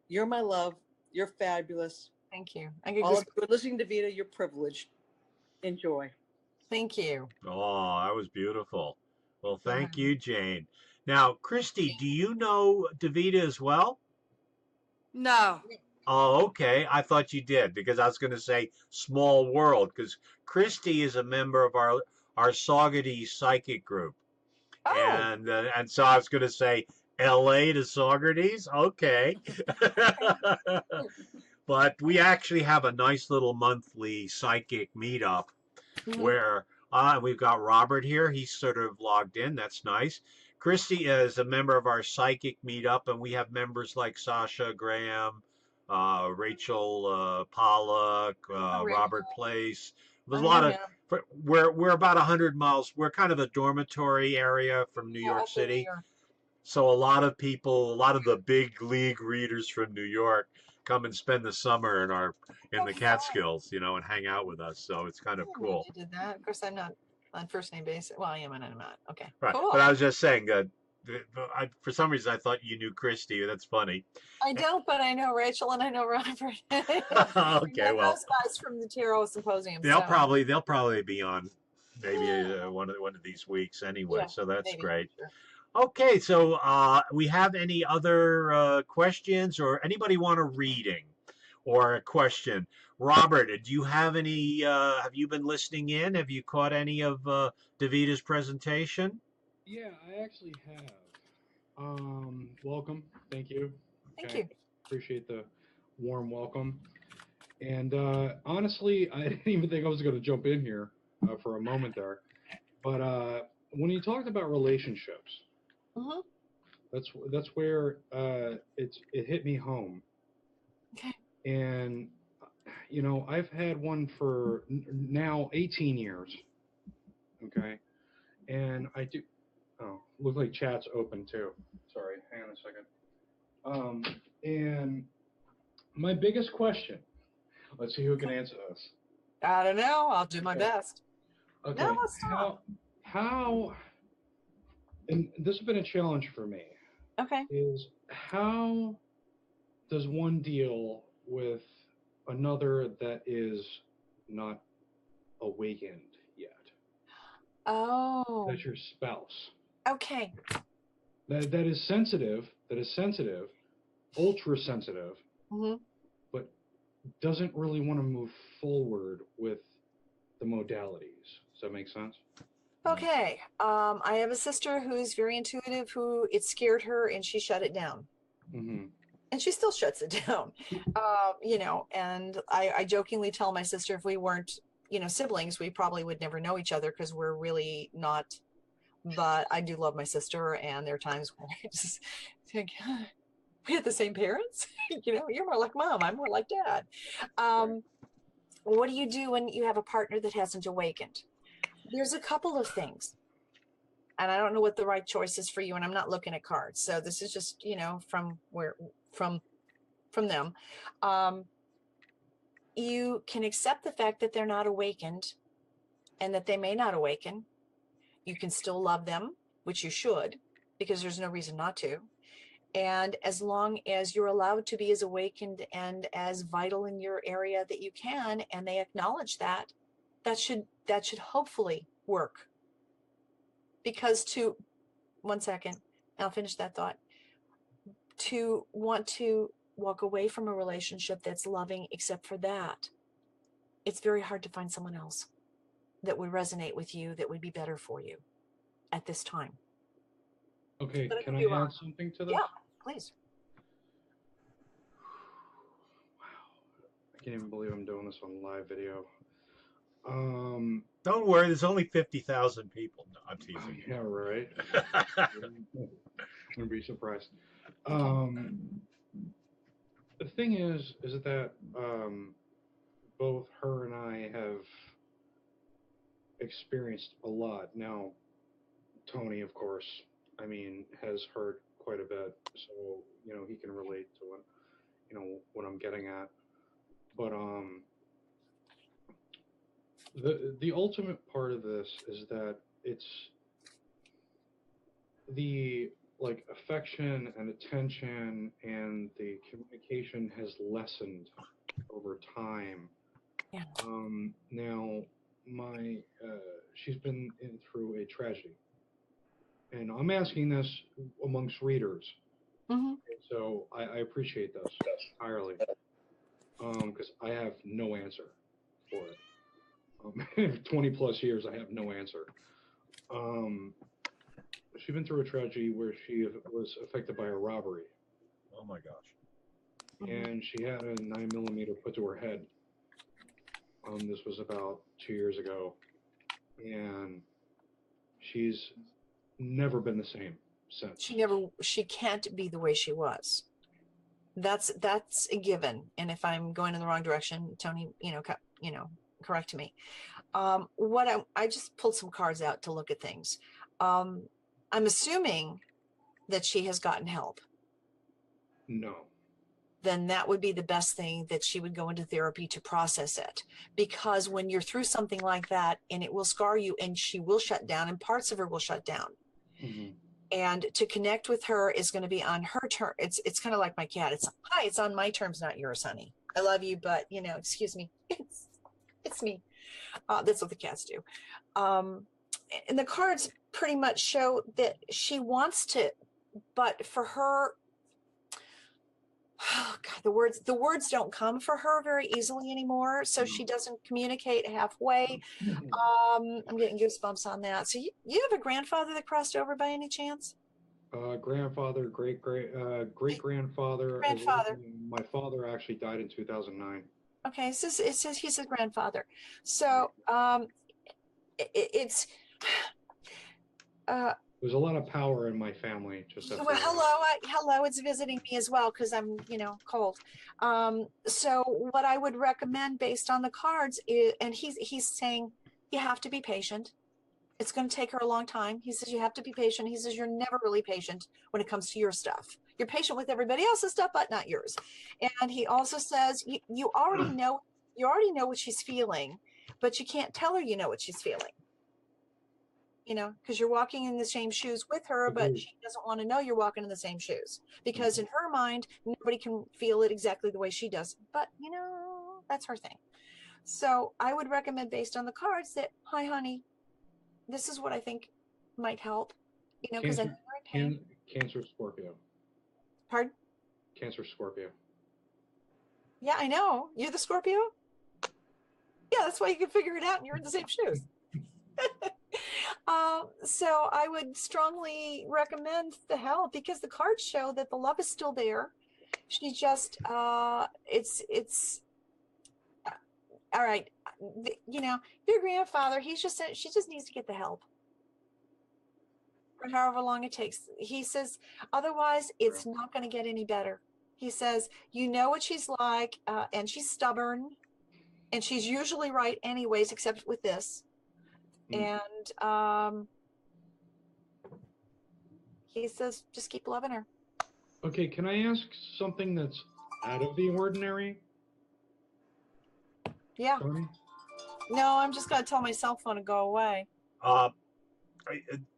You're my love. You're fabulous. Thank you. All of you are listening to Vita, you're privileged. Enjoy. Thank you. Oh, that was beautiful. Well, thank you, Jane. Now, Christy, do you know Davida as well? No. Oh, okay. I thought you did, because I was going to say small world, because Christy is a member of our Saugerty psychic group. Oh. And so I was going to say LA to Saugerties. Okay. But we actually have a nice little monthly psychic meetup where we've got Robert here. He's sort of logged in. That's nice. Christy is a member of our psychic meetup, and we have members like Sasha Graham, Rachel Pollock, Robert Place. There's a lot of. We're about 100 miles. We're kind of a dormitory area from New York City. So a lot of people, a lot of the big league readers from New York come and spend the summer in the Catskills, and hang out with us. So it's kind of cool. You did that. Of course, I'm not on first name basis. Well, I am and I'm not. Okay. Right. Cool. But I was just saying that for some reason I thought you knew Christy. That's funny. I don't, but I know Rachel and I know Robert. Okay, well, those guys from the Tarot Symposium. they'll probably be on maybe one of these weeks anyway. Yeah, so that's maybe. great. Sure. Okay, so we have any other questions or anybody want a reading or a question? Robert, do you have any? Have you been listening in? Have you caught any of Davida's presentation? Yeah, I actually have. Welcome. Thank you. Thank Okay. you. Appreciate the warm welcome. And honestly, I didn't even think I was going to jump in here for a moment there. But when you talked about relationships, Mm-hmm. that's where it hit me home. Okay. And you know, I've had one for now 18 years. Okay. And I do. Oh, looks like chat's open too. Sorry, hang on a second. And my biggest question, let's see who can answer this. I don't know. I'll do my Okay. best. Okay. No, let's stop. How, and this has been a challenge for me, Okay. is how does one deal with another that is not awakened yet? Oh. That's your spouse. Okay. That is sensitive, ultra sensitive, Mm-hmm. but doesn't really want to move forward with the modalities. Does that make sense? Okay. I have a sister who's very intuitive, who it scared her and she shut it down. Mm-hmm. And she still shuts it down. You know, and I jokingly tell my sister if we weren't, you know, siblings, we probably would never know each other because we're really not. But I do love my sister, and there are times where I just think, we had the same parents. You know, you're more like mom, I'm more like dad. What do you do when you have a partner that hasn't awakened? There's a couple of things, and I don't know what the right choice is for you, and I'm not looking at cards, so this is just, you know, from them. You can accept the fact that they're not awakened and that they may not awaken. You can still love them, which you should, because there's no reason not to. And as long as you're allowed to be as awakened and as vital in your area that you can, and they acknowledge that, that should hopefully work. Because one second, I'll finish that thought. To want to walk away from a relationship that's loving, except for that, it's very hard to find someone else that would resonate with you, that would be better for you at this time. Okay, can I add something to this? Yeah, please. Wow, I can't even believe I'm doing this on live video. Don't worry, there's only 50,000 people. No, I'm teasing. Yeah, right. I'm gonna be surprised. The thing is that both her and I have experienced a lot. Now, Tony, of course, I mean, has heard quite a bit, so you know he can relate to what I'm getting at. But the ultimate part of this is that it's the affection and attention and the communication has lessened over time. Yeah. Now she's been through a tragedy, and I'm asking this amongst readers. Mm-hmm. So I appreciate this entirely, because I have no answer for it. 20 plus years, I have no answer. She's been through a tragedy where she was affected by a robbery. Oh my gosh. And she had a 9mm put to her head. This was about 2 years ago, and she's never been the same since. She can't be the way she was. That's a given. And if I'm going in the wrong direction, Tony, correct me. I just pulled some cards out to look at things. I'm assuming that she has gotten help. No. Then that would be the best thing, that she would go into therapy to process it. Because when you're through something like that, and it will scar you, and she will shut down, and parts of her will shut down. Mm-hmm. And to connect with her is going to be on her term. It's kind of like my cat. It's on my terms, not yours, honey. I love you, but excuse me. It's me. That's what the cats do. and the cards pretty much show that she wants to, but for her, oh God, the words don't come for her very easily anymore. So she doesn't communicate halfway. I'm getting goosebumps on that. So you have a grandfather that crossed over by any chance? Grandfather, great grandfather. Grandfather. My father actually died in 2009. Okay, so it says he's a grandfather. So it's There's a lot of power in my family. Just well, hello, it's visiting me as well because I'm, cold. So what I would recommend based on the cards is, and he's saying you have to be patient. It's going to take her a long time. He says you have to be patient. He says you're never really patient when it comes to your stuff. You're patient with everybody else's stuff, but not yours. And he also says you already know what she's feeling, but you can't tell her you know what she's feeling. Because you're walking in the same shoes with her, but she doesn't want to know you're walking in the same shoes because in her mind, nobody can feel it exactly the way she does. But, that's her thing. So I would recommend based on the cards that, hi, honey, this is what I think might help, because I know you're in pain. Cancer Scorpio. Pardon? Cancer Scorpio. Yeah, I know. You're the Scorpio? Yeah, that's why you can figure it out and you're in the same shoes. So I would strongly recommend the help because the cards show that the love is still there. She just, it's all right. Your grandfather, she just needs to get the help for however long it takes. He says, otherwise it's not going to get any better. He says, you know what she's like, and she's stubborn and she's usually right anyways, except with this. And he says, just keep loving her. Okay, can I ask something that's out of the ordinary? Yeah. Tony? No, I'm just going to tell my cell phone to go away.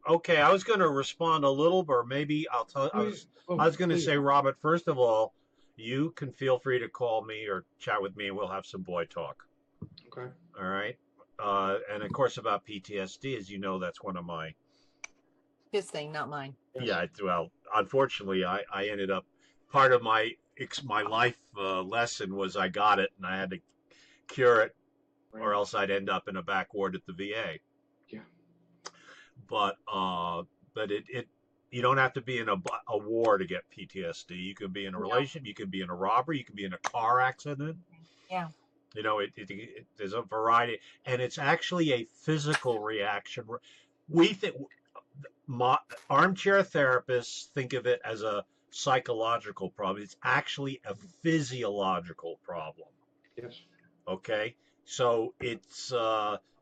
Okay, I was going to respond a little, but maybe I'll tell. I was going to say, Robert, first of all, you can feel free to call me or chat with me, and we'll have some boy talk. Okay. All right. And of course, about PTSD, as you know, that's one of my. His thing, not mine. Yeah. Well, unfortunately, I ended up part of my life lesson was I got it and I had to cure it, or else I'd end up in a back ward at the VA. Yeah. But it you don't have to be in a war to get PTSD. You can be in a relationship, you can be in a robbery, you can be in a car accident. Yeah. There's a variety, and it's actually a physical reaction. We think armchair therapists think of it as a psychological problem. It's actually a physiological problem. Yes. Okay, so it's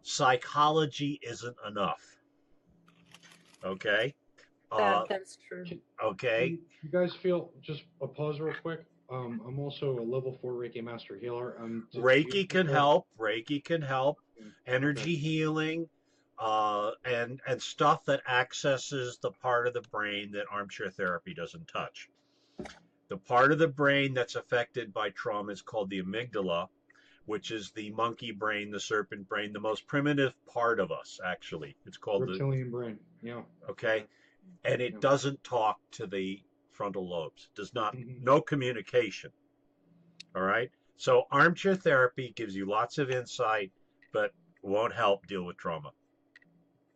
psychology isn't enough. Okay. That's true. Okay. You guys feel, just a pause real quick. I'm also a level 4 Reiki master healer. Reiki can help. Reiki can help. Energy healing, and stuff that accesses the part of the brain that armchair therapy doesn't touch. The part of the brain that's affected by trauma is called the amygdala, which is the monkey brain, the serpent brain, the most primitive part of us, actually. It's called reptilian brain. Yeah. Okay. And it doesn't talk to the frontal lobes. Does not, no communication. All right. So armchair therapy gives you lots of insight, but won't help deal with trauma.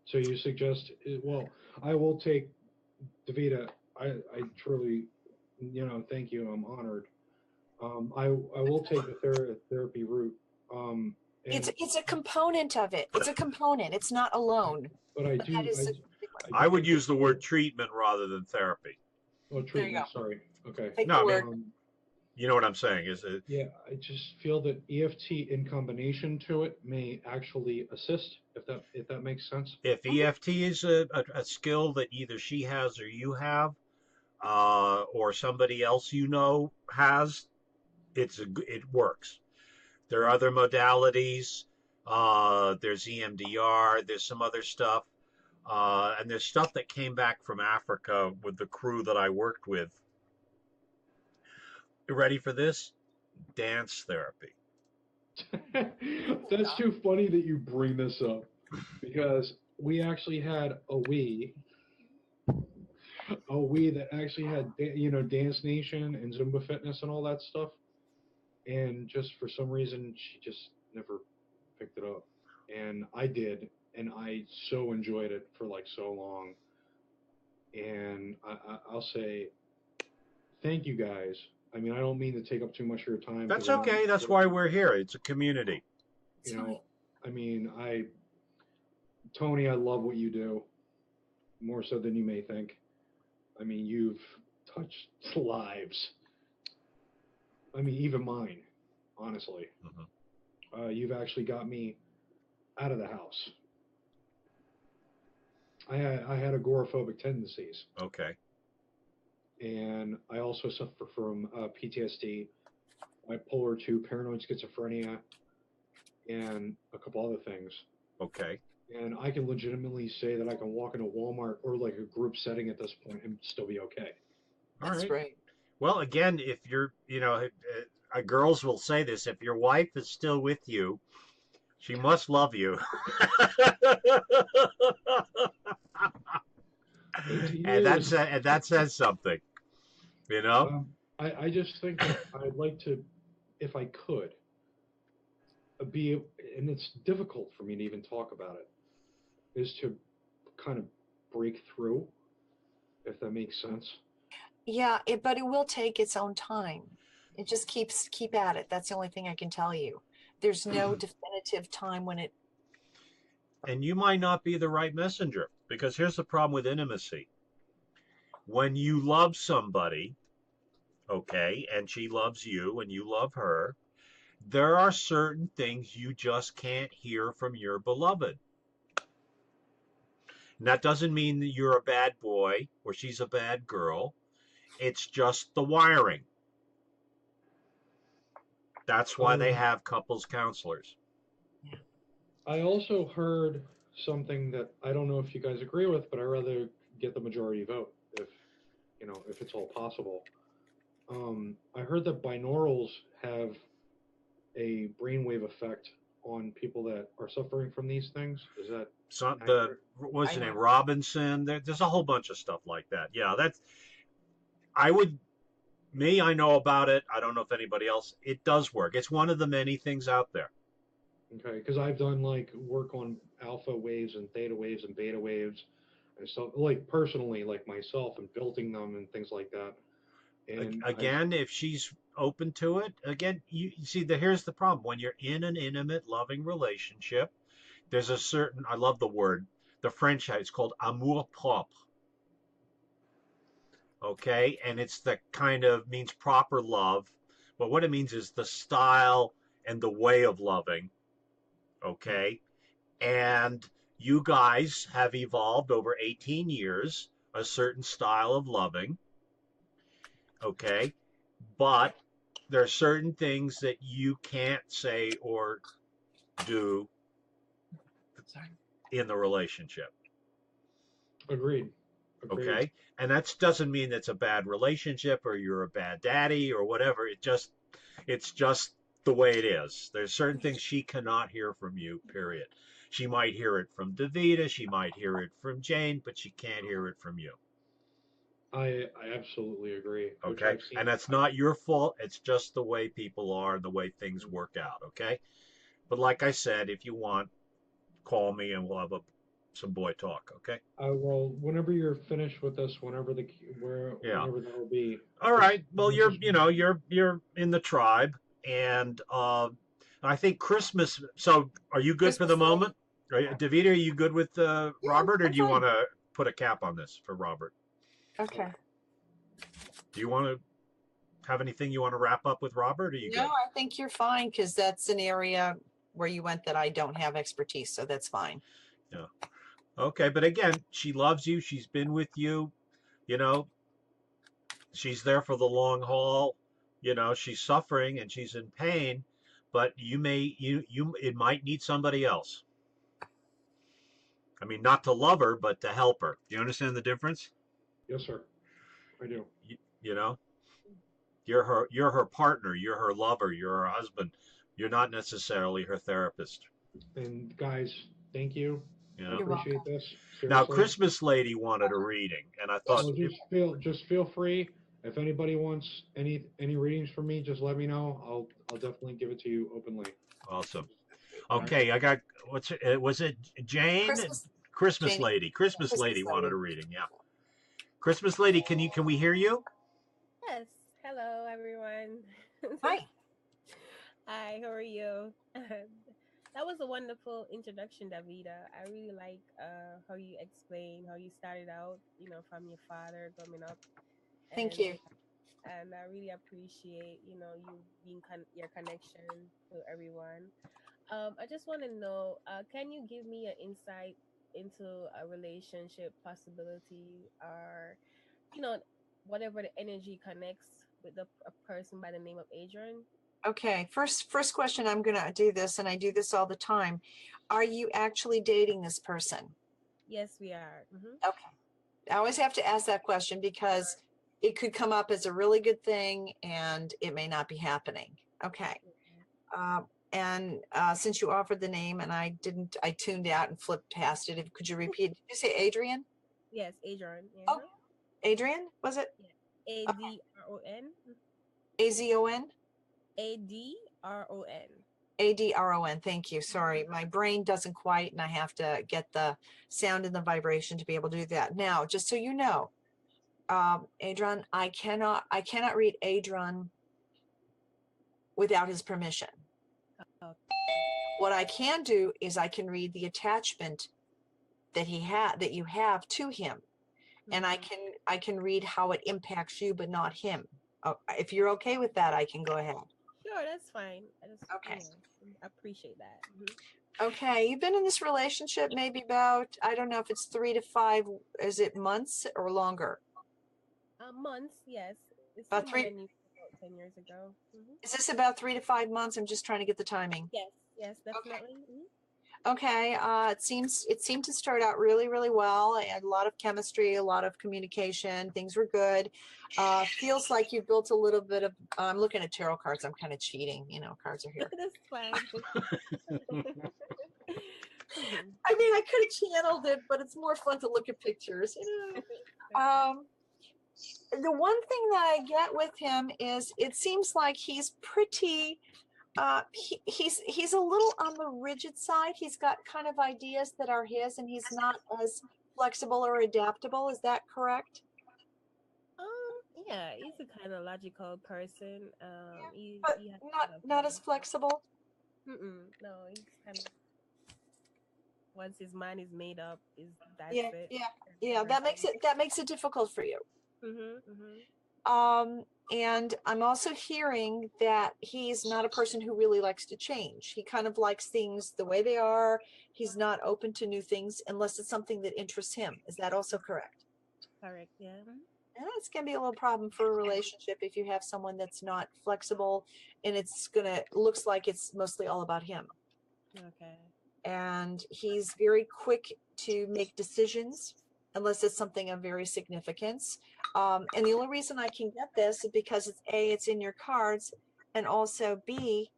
So you suggest, well, I will take, Davida, I truly, thank you. I'm honored. I will take the therapy route. It's a component of it. It's a component. It's not alone. But I would use the word treatment rather than therapy. Oh, treatment. Sorry. Okay. No, I mean, you know what I'm saying, is it? Yeah, I just feel that EFT in combination to it may actually assist, if that makes sense. If EFT is a skill that either she has or you have, or somebody else has, it works. There are other modalities. There's EMDR. There's some other stuff. And there's stuff that came back from Africa with the crew that I worked with. You ready for this? Dance therapy. That's too funny that you bring this up, because we actually had a Wii that actually had, Dance Nation and Zumba Fitness and all that stuff. And just for some reason, she just never picked it up. And I did, and I so enjoyed it for like so long. And I'll say thank you guys. I mean, I don't mean to take up too much of your time. That's 'cause I know okay. That's why we're here. It's a community. You know, I mean, Tony, I love what you do, more so than you may think. I mean, you've touched lives. I mean, even mine, honestly. Mm-hmm. You've actually got me out of the house. I had agoraphobic tendencies. Okay. And I also suffer from PTSD, bipolar 2, paranoid schizophrenia, and a couple other things. Okay. And I can legitimately say that I can walk into Walmart or like a group setting at this point and still be okay. All That's right. great. Well, again, if you're, girls will say this, if your wife is still with you, she must love you. and that says something, I just think that I'd like to, if I could, and it's difficult for me to even talk about it, is to kind of break through, if that makes sense. Yeah, but it will take its own time. It just keep at it. That's the only thing I can tell you. There's no definitive time when it. And you might not be the right messenger, because here's the problem with intimacy. When you love somebody, okay, and she loves you and you love her, there are certain things you just can't hear from your beloved. And that doesn't mean that you're a bad boy or she's a bad girl. It's just the wiring. That's why they have couples counselors. I also heard something that I don't know if you guys agree with, but I'd rather get the majority vote if it's all possible. I heard that binaurals have a brainwave effect on people that are suffering from these things. Is that what's your name? Robinson. There's a whole bunch of stuff like that. Yeah, I know about it. I don't know if anybody else. It does work. It's one of the many things out there. Okay, because I've done like work on alpha waves and theta waves and beta waves and stuff, like personally, like myself, and building them and things like that. And again, if she's open to it, again, you see here's the problem. When you're in an intimate, loving relationship, there's a certain, I love the word, the French, it's called amour propre. Okay, and it's the kind of means proper love, but what it means is the style and the way of loving. Okay, and you guys have evolved over 18 years a certain style of loving. Okay, but there are certain things that you can't say or do in the relationship. Agreed. Okay, and that doesn't mean it's a bad relationship or you're a bad daddy or whatever. It's just the way it is. There's certain things she cannot hear from you, period. She might hear it from Davida, she might hear it from Jane, but she can't hear it from you. I absolutely agree. Okay, and that's not your fault. It's just the way people are, the way things work out. Okay, but like I said, if you want, call me and we'll have some boy talk. Okay. Well, whenever you're finished with this, whenever that will be. All right. Well, you're in the tribe, and I think Christmas. So, are you good for the moment? Davida, are you good with Robert, or do you want to put a cap on this for Robert? Okay. Do you want to have anything you want to wrap up with Robert? Or are you good? I think you're fine, because that's an area where you went that I don't have expertise, so that's fine. Yeah. Okay, but again, she loves you. She's been with you. She's there for the long haul. She's suffering and she's in pain, but it might need somebody else. I mean, not to love her, but to help her. Do you understand the difference? Yes, sir. I do. You're her partner. You're her lover. You're her husband. You're not necessarily her therapist. And guys, thank you. You I know. You're welcome. appreciate this. Now, Seriously. Christmas Lady wanted a reading, and I thought, Well, just feel free. If anybody wants any readings from me, just let me know. I'll definitely give it to you openly. awesome. All right. Okay, I got was it Jane? Christmas, Christmas Janie, Lady. Christmas Christmas Lady wanted lady. a reading. Yeah. Christmas Lady, can we hear you? Yes. Hello, everyone. Hi. Hi, how are you? That was a wonderful introduction, Davida. I really like how you explain how you started out, from your father coming up, Thank and you. and I really appreciate, you being your connection to everyone. I just want to know, can you give me an insight into a relationship possibility, or you know, whatever the energy connects with a person by the name of Adrian? Okay. First question. I'm going to do this, and I do this all the time. Are you actually dating this person? Yes, we are. Mm-hmm. Okay. I always have to ask that question because it could come up as a really good thing, and it may not be happening. Okay. And since you offered the name and I didn't, I tuned out and flipped past it. Could you repeat? Did you say Adrian? Yes, Adrian. Yeah. Oh, Adrian, was it? Adron. Azon? Adron. Adron. Thank you. Sorry, my brain doesn't quite, and I have to get the sound and the vibration to be able to do that. Now, just so you know, Adron, I cannot read Adron without his permission. Okay. What I can do is I can read the attachment that you have to him, and I can read how it impacts you, but not him. If you're okay with that, I can go ahead. Sure, that's fine. I just Okay. appreciate that. Okay, you've been in this relationship maybe about, I don't know if it's 3 to 5, is it months or longer? Months, yes. It's About someone 3. I knew about 10 years ago. Is this about 3 to 5 months? I'm just trying to get the timing. Yes, definitely. Okay, it seemed to start out really, really well. I had a lot of chemistry, a lot of communication. Things were good. Feels like you built a little bit of. I'm looking at tarot cards. I'm kind of cheating. Cards are here. That's fine. I mean, I could have channeled it, but it's more fun to look at pictures. The one thing that I get with him is it seems like he's pretty. He's a little on the rigid side. He's got kind of ideas that are his, and he's not as flexible or adaptable. Is that correct? Yeah, he's a kind of logical person. But he has not as flexible. No, he's kind of, once his mind is made up, that's Yeah, it. yeah. That makes it difficult for you. Mm-hmm. And I'm also hearing that he's not a person who really likes to change. He kind of likes things the way they are. He's not open to new things unless it's something that interests him. Is that also correct? Correct, yeah. Yeah, it's going to be a little problem for a relationship if you have someone that's not flexible, and looks like it's mostly all about him. Okay. And he's very quick to make decisions unless it's something of very significance. And the only reason I can get this is because it's in your cards, and also B,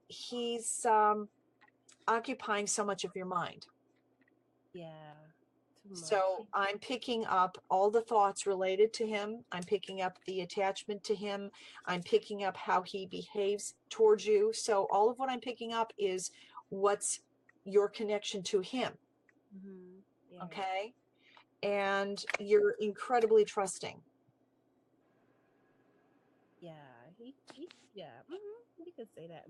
he's occupying so much of your mind. Yeah. Too much. So I'm picking up all the thoughts related to him. I'm picking up the attachment to him. I'm picking up how he behaves towards you. So all of what I'm picking up is what's your connection to him. Yeah. Okay. And you're incredibly trusting. Yeah. Yeah. You could say that.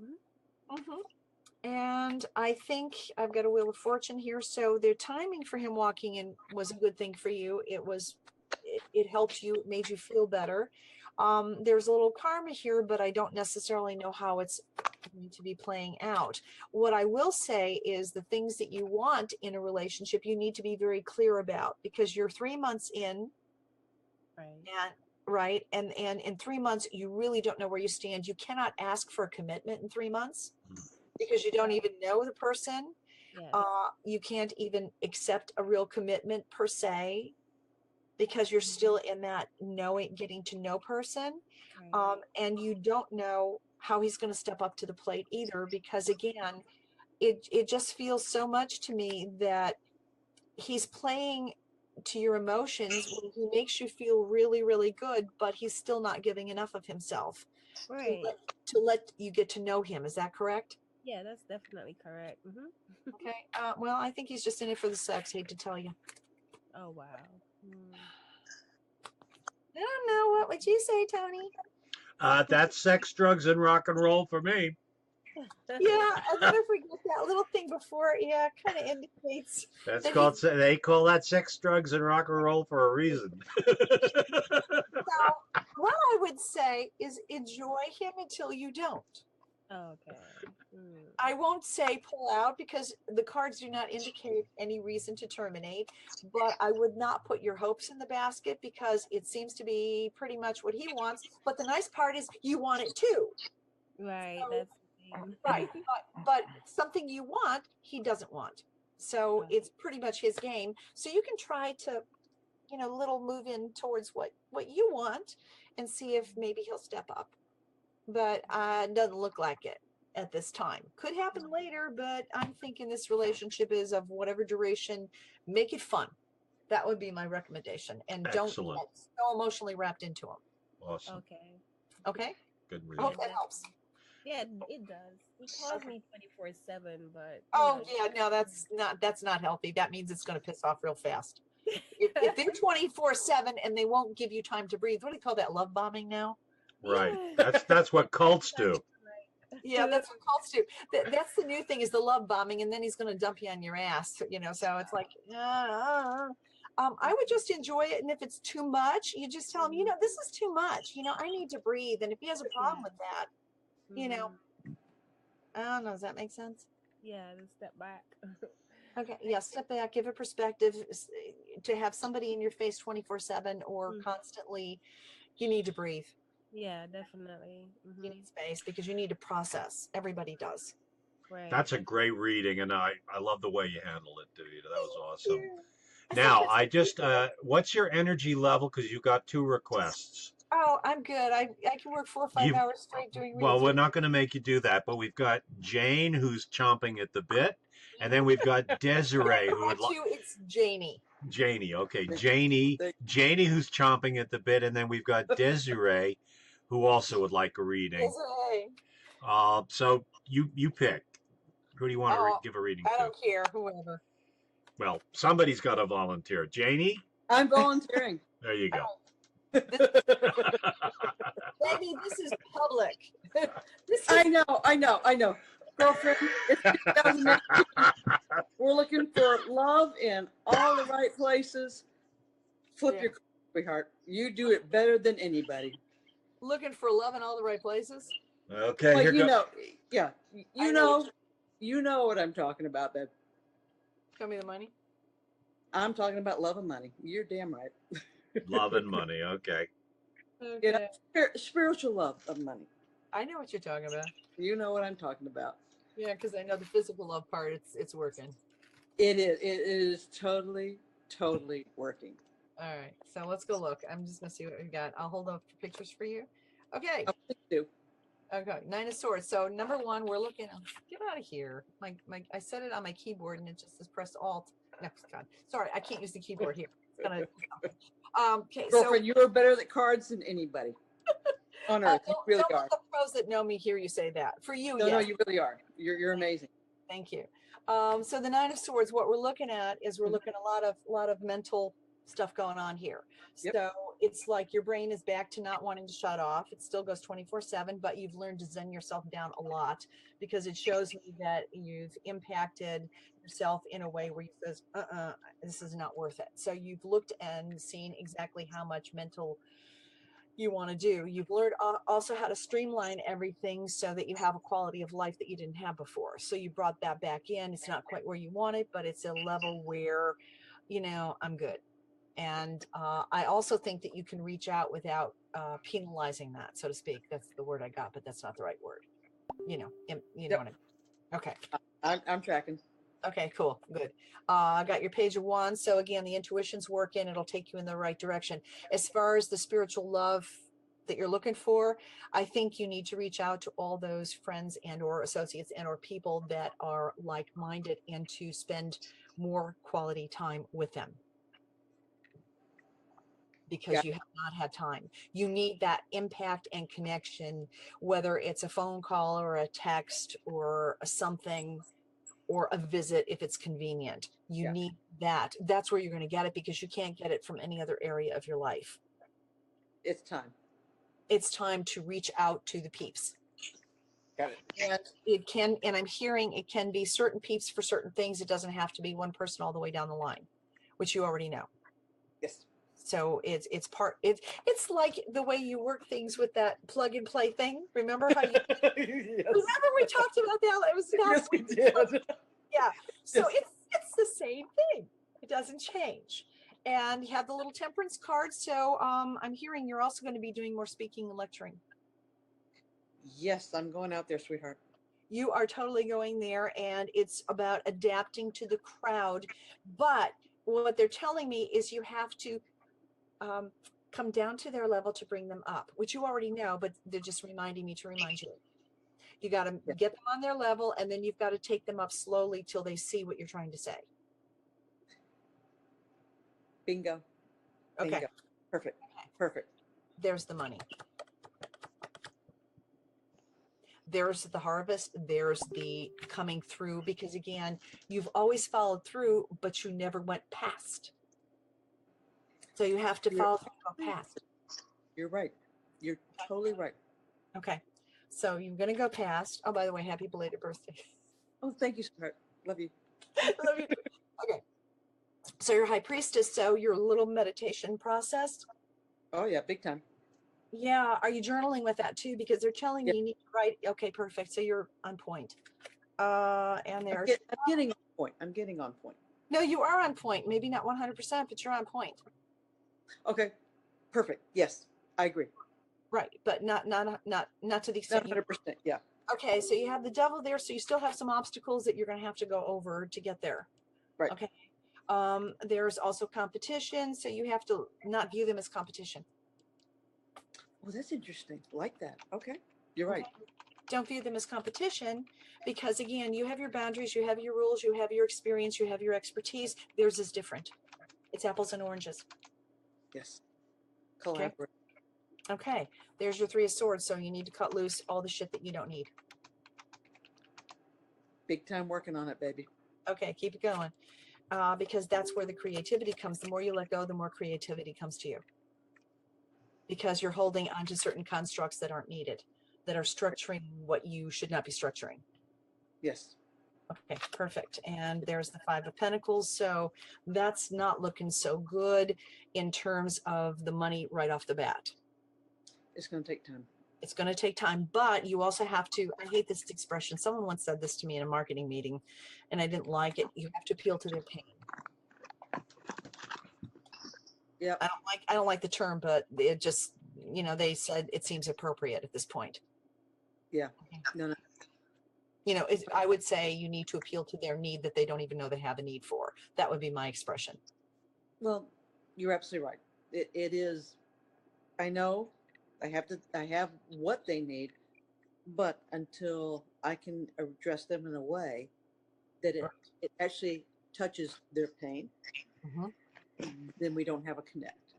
And I think I've got a Wheel of Fortune here. So the timing for him walking in was a good thing for you. It helped you, it made you feel better. There's a little karma here, but I don't necessarily know how it's going to be playing out. What I will say is the things that you want in a relationship, you need to be very clear about, because you're 3 months in. Right. And in 3 months, you really don't know where you stand. You cannot ask for a commitment in 3 months because you don't even know the person. Yes. You can't even accept a real commitment per se, because you're still in that getting to know person. Right. And you don't know how he's going to step up to the plate either, because again, it just feels so much to me that he's playing to your emotions when he makes you feel really, really good, but he's still not giving enough of himself Right. to let you get to know him. Is that correct? Yeah, that's definitely correct. Okay. Well, I think he's just in it for the sex. Hate to tell you. Oh wow. Hmm. I don't know. What would you say, Tony? That's sex, drugs, and rock and roll for me. Yeah, and then if we get that little thing before, yeah, kind of indicates That's that called. he's They call that sex, drugs, and rock and roll for a reason. so. What I would say is enjoy him until you don't. Okay. Mm. I won't say pull out because the cards do not indicate any reason to terminate, but I would not put your hopes in the basket because it seems to be pretty much what he wants. But the nice part is you want it too. Right. So, That's the thing. right. But something you want, he doesn't want. So Oh. it's pretty much his game. So you can try to, little move in towards what you want and see if maybe he'll step up. But it doesn't look like it at this time. Could happen later, but I'm thinking this relationship is of whatever duration. Make it fun. That would be my recommendation. And don't Excellent. get so emotionally wrapped into them. Awesome. Okay. Okay? Good I reading. hope that helps. Yeah, it does. He calls me 24/7, but Oh yeah, no, that's not healthy. That means it's going to piss off real fast. If they're 24/7 and they won't give you time to breathe, what do you call that? Love bombing now? Right. Yeah. That's what cults do. Yeah, that's what cults do. That's the new thing is the love bombing, and then he's going to dump you on your ass. So it's like, I would just enjoy it, and if it's too much, you just tell him, this is too much. I need to breathe, and if he has a problem with that, I don't know. Does that make sense? Yeah, the step back. Okay, yeah, step back, give a perspective. To have somebody in your face 24/7 or constantly, you need to breathe. Yeah, definitely. You need space because you need to process. Everybody does. Right. That's a great reading, and I love the way you handled it, Davida. That was awesome. I Now, sometimes- I just, what's your energy level? Because you got 2 requests. Oh, I'm good. I can work 4 or 5 hours straight doing readings. Well, we're not going to make you do that, but we've got Jane who's chomping at the bit, and then we've got Desiree who would like. It's Janie. Janie, okay, Janie who's chomping at the bit, and then we've got Desiree, who also would like a reading. Desiree. So you pick. Who do you want to give a reading I to? don't care. Whoever. Well, somebody's got to volunteer. Janie, I'm volunteering. there you go. Baby, this is public. I know. Girlfriend, it's 2019. We're looking for love in all the right places. Flip your sweetheart. You do it better than anybody. Looking for love in all the right places. Okay, Well, here goes. You know what I'm talking about, babe. Show me the money. I'm talking about love and money. You're damn right. Love and money. Okay. Okay. Spiritual love of money. I know what you're talking about. You know what I'm talking about. Yeah, because I know the physical love part. It's working. It is totally working. All right, so let's go look. I'm just gonna see what we got. I'll hold up pictures for you. Okay. Oh, please do. Okay, 9 of Swords. So number 1, we're looking. Get out of here. I set it on my keyboard and it just says press Alt. No, God, sorry, I can't use the keyboard here. It's gonna. Okay, Girlfriend, you are better at cards than anybody on earth. You really don't are. let the pros that know me hear you say that. For you, No, yes. no, you really are. You're amazing. Thank you. So the 9 of Swords. What we're looking at is we're looking at a lot of mental stuff going on here. Yep. So it's like your brain is back to not wanting to shut off. It still goes 24/7, but you've learned to zen yourself down a lot because it shows me that you've impacted yourself in a way where you says, this is not worth it. So you've looked and seen exactly how much mental you want to do. You've learned also how to streamline everything so that you have a quality of life that you didn't have before. So you brought that back in. It's not quite where you want it, but it's a level where, I'm good. And I also think that you can reach out without penalizing that, so to speak. That's the word I got, but that's not the right word. You know what I mean. Okay. I'm tracking. Okay, cool. Good. I got your Page of Wands. So again, the intuition's working. It'll take you in the right direction. As far as the spiritual love that you're looking for, I think you need to reach out to all those friends and or associates and or people that are like-minded and to spend more quality time with them, because Yeah. you have not had time. You need that impact and connection, whether it's a phone call or a text or a something, or a visit if it's convenient. You Yeah. need that. That's where you're going to get it, because you can't get it from any other area of your life. It's time. It's time to reach out to the peeps. Got it. And it can, and I'm hearing it can be certain peeps for certain things. It doesn't have to be one person all the way down the line, which you already know. Yes. So it's like the way you work things with that plug and play thing. Remember how you Yes. remember we talked about that? It was Yes, we did. yeah. So Yes. it's the same thing. It doesn't change. And you have the little temperance card. So I'm hearing you're also going to be doing more speaking and lecturing. Yes, I'm going out there, sweetheart. You are totally going there, and it's about adapting to the crowd. But what they're telling me is you have to come down to their level to bring them up, which you already know, but they're just reminding me to remind you. You got to get them on their level, and then you've got to take them up slowly till they see what you're trying to say. Bingo. Okay. Bingo. Perfect. Okay. Perfect. There's the money. There's the harvest. There's the coming through, because again, you've always followed through, but you never went past. So you have to follow through, go past. You're right. You're totally right. Okay. So you're going to go past. Oh, by the way, happy belated birthday. Oh, thank you, sweetheart. Love you. Love you. Okay. So you're high priestess. So your little meditation process. Oh yeah, big time. Yeah. Are you journaling with that too? Because they're telling me Yeah. you need to write. Okay, perfect. So you're on point. And there's I'm getting on point. I'm getting on point. no, you are on point. Maybe not 100%, but you're on point. Okay. Perfect. Yes, I agree. Right, but not to the Not extent. 100%. Yeah. Okay, so you have the devil there, so you still have some obstacles that you're going to have to go over to get there. Right. Okay. There's also competition, so you have to not view them as competition. Well, that's interesting. Like that. Okay. You're right. Okay. Don't view them as competition, because again, you have your boundaries, you have your rules, you have your experience, you have your expertise. Theirs is different. It's apples and oranges. Yes. Collaborate. Okay, there's your 3 of swords, so you need to cut loose all the shit that you don't need. Big time working on it, baby. Okay, keep it going. Because that's where the creativity comes. The more you let go, the more creativity comes to you. Because you're holding onto certain constructs that aren't needed, that are structuring what you should not be structuring. Yes. Okay, perfect. And there's the 5 of Pentacles. So that's not looking so good in terms of the money right off the bat. It's going to take time. It's going to take time, but you also have to, I hate this expression. Someone once said this to me in a marketing meeting, and I didn't like it. You have to appeal to their pain. Yeah. I don't like the term, but it just, you know, they said it seems appropriate at this point. Yeah. No. You know, I would say you need to appeal to their need that they don't even know they have a need for. That would be my expression. Well, you're absolutely right. It is. I know I have what they need, but until I can address them in a way that it actually touches their pain, then we don't have a connect.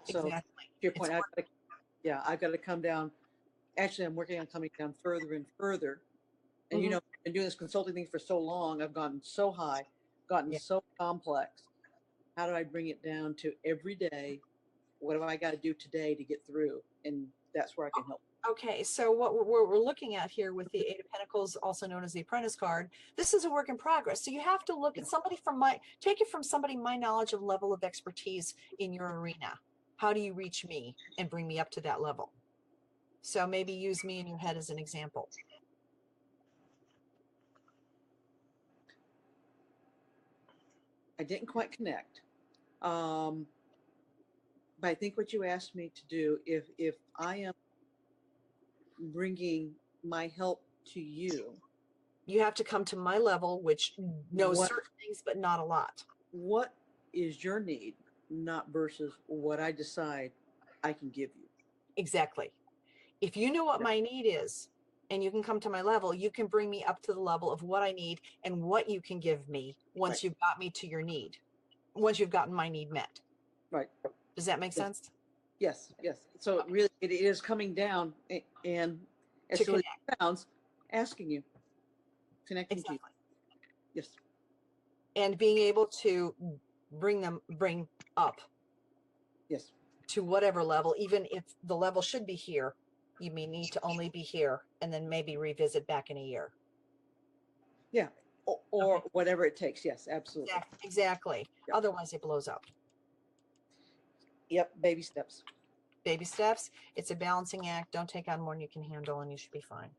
So Exactly. to your point, I've got to come down. Actually, I'm working on coming down further and further. And you know, I've been doing this consulting thing for so long. I've gotten so high, gotten so complex. How do I bring it down to every day? What have I got to do today to get through? And that's where I can help. Okay, so what we're looking at here with the 8 of Pentacles, also known as the Apprentice card, this is a work in progress. So you have to look at somebody take it from somebody my knowledge of level of expertise in your arena. How do you reach me and bring me up to that level? So maybe use me in your head as an example. I didn't quite connect. But I think what you asked me to do, if I am bringing my help to you, you have to come to my level, which knows certain things, but not a lot. What is your need, not versus what I decide I can give you? Exactly. If you know what my need is and you can come to my level, you can bring me up to the level of what I need and what you can give me once Right. you've got me to your need, once you've gotten my need met. Right. Does that make Yes. sense? Yes. Yes. So really, it is coming down and as To silly connect. as it sounds, asking you, connecting to you. Exactly. Yes. And being able to bring up Yes. to whatever level, even if the level should be here, you may need to only be here and then maybe revisit back in a year. Yeah. Or whatever it takes. Yes, absolutely. Exactly. Yep. Otherwise it blows up. Yep. Baby steps. Baby steps. It's a balancing act. Don't take on more than you can handle and you should be fine.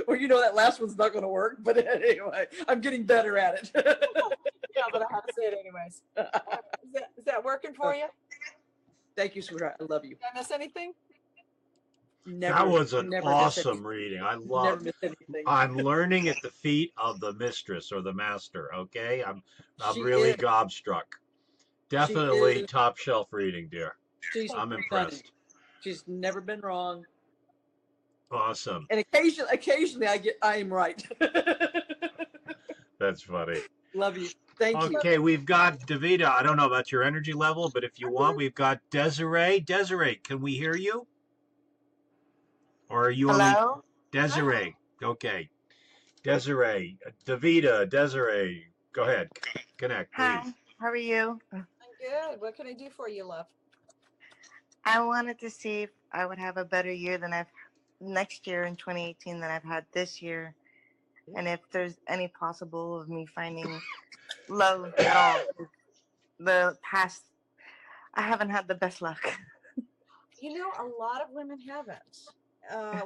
Well, you know that last one's not going to work, but anyway, I'm getting better at it. Yeah, but I have to say it anyways. Is that working for you? Thank you, sweetheart. I love you. Did I miss anything? Never. That was an never miss awesome anything. reading. I Never love. miss anything. I'm learning at the feet of the mistress or the master. Okay, I'm She really is. gobstruck. She Definitely is. top shelf reading, dear. She's I'm stunning. impressed. She's never been wrong. Awesome. And occasionally I am right. That's funny. Love you. Thank you. Okay, we've got Davida. I don't know about your energy level, but if you want, we've got Desiree. Desiree, can we hear you? Or are you only Hello? Desiree? Okay. Desiree, Davida, Desiree, go ahead. Connect, Hi, please. how are you? I'm good. What can I do for you, love? I wanted to see if I would have a better year than I've next year in 2018 than I've had this year, and if there's any possible of me finding love at all. The past, I haven't had the best luck. You know, a lot of women haven't.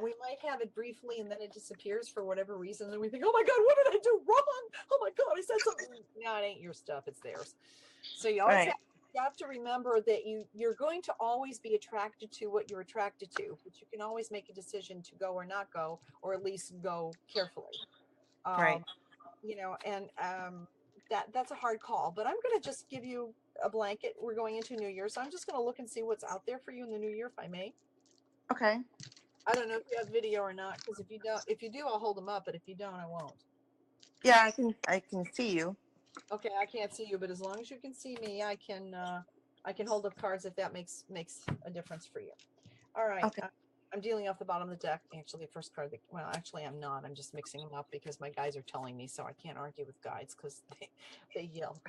We might have it briefly and then it disappears for whatever reason. And we think, oh my God, what did I do wrong? Oh my God, I said something. No, it ain't your stuff. It's theirs. So you always Right. you have to remember that you're going to always be attracted to what you're attracted to, but you can always make a decision to go or not go, or at least go carefully. Right. You know, and that's a hard call, but I'm going to just give you a blanket. We're going into New Year, so I'm just going to look and see what's out there for you in the new year, if I may. Okay. I don't know if you have video or not, because if you do, I'll hold them up, but if you don't, I won't. Yeah, I can see you. Okay, I can't see you, but as long as you can see me, I can hold up cards if that makes a difference for you. All right. Okay. I'm dealing off the bottom of the deck. Actually, the first card. Well, actually, I'm not. I'm just mixing them up because my guides are telling me, so I can't argue with guides because they yell,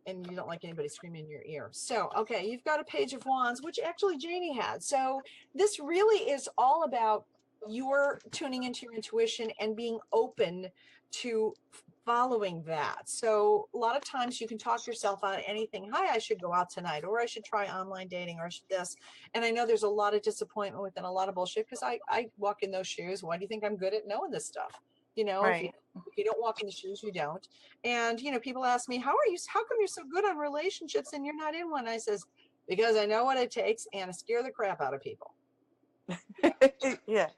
and you don't like anybody screaming in your ear. So, okay, you've got a Page of Wands, which actually Janie had. So this really is all about your tuning into your intuition and being open to following that. So a lot of times you can talk yourself out of anything. Hi, I should go out tonight, or I should try online dating, or I should this. And I know there's a lot of disappointment with it, a lot of bullshit, because I walk in those shoes. Why do you think I'm good at knowing this stuff? You know, Right. if you don't walk in the shoes, you don't. And, you know, people ask me, how come you're so good on relationships and you're not in one? I says, because I know what it takes and I scare the crap out of people. Yeah.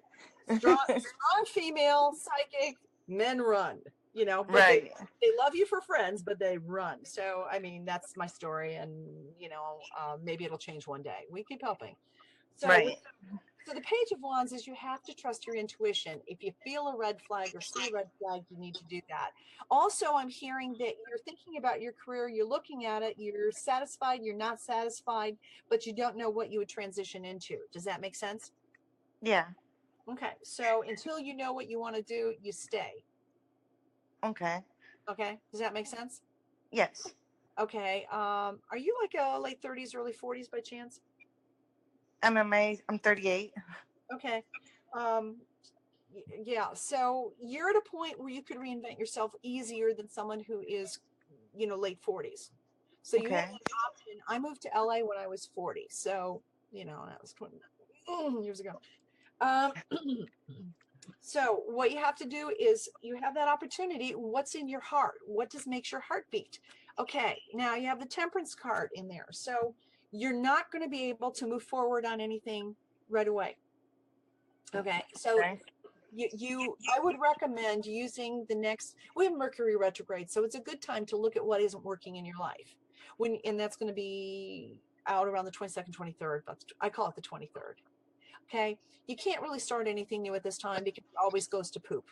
Strong female, psychic, men run, you know, but Right. they love you for friends, but they run. So, I mean, that's my story. And, you know, maybe it'll change one day. We keep helping. So, Right. so the Page of Wands is you have to trust your intuition. If you feel a red flag or see a red flag, you need to do that. Also, I'm hearing that you're thinking about your career, you're looking at it, you're satisfied, you're not satisfied, but you don't know what you would transition into. Does that make sense? Yeah. Okay, so until you know what you want to do, you stay. Okay. Okay, does that make sense? Yes. Okay, are you like a late 30s, early 40s by chance? I'm 38. Okay. Yeah, so you're at a point where you could reinvent yourself easier than someone who is, you know, late 40s. So you have Okay. an option. I moved to LA when I was 40, so you know that was 20 years ago. So what you have to do is you have that opportunity. What's in your heart? What makes your heart beat? Okay, now you have the Temperance card in there, so you're not going to be able to move forward on anything right away. Okay, so Okay. I would recommend using we have Mercury retrograde, so it's a good time to look at what isn't working in your life. And that's going to be out around the 22nd, 23rd. But I call it the 23rd. Okay. You can't really start anything new at this time because it always goes to poop.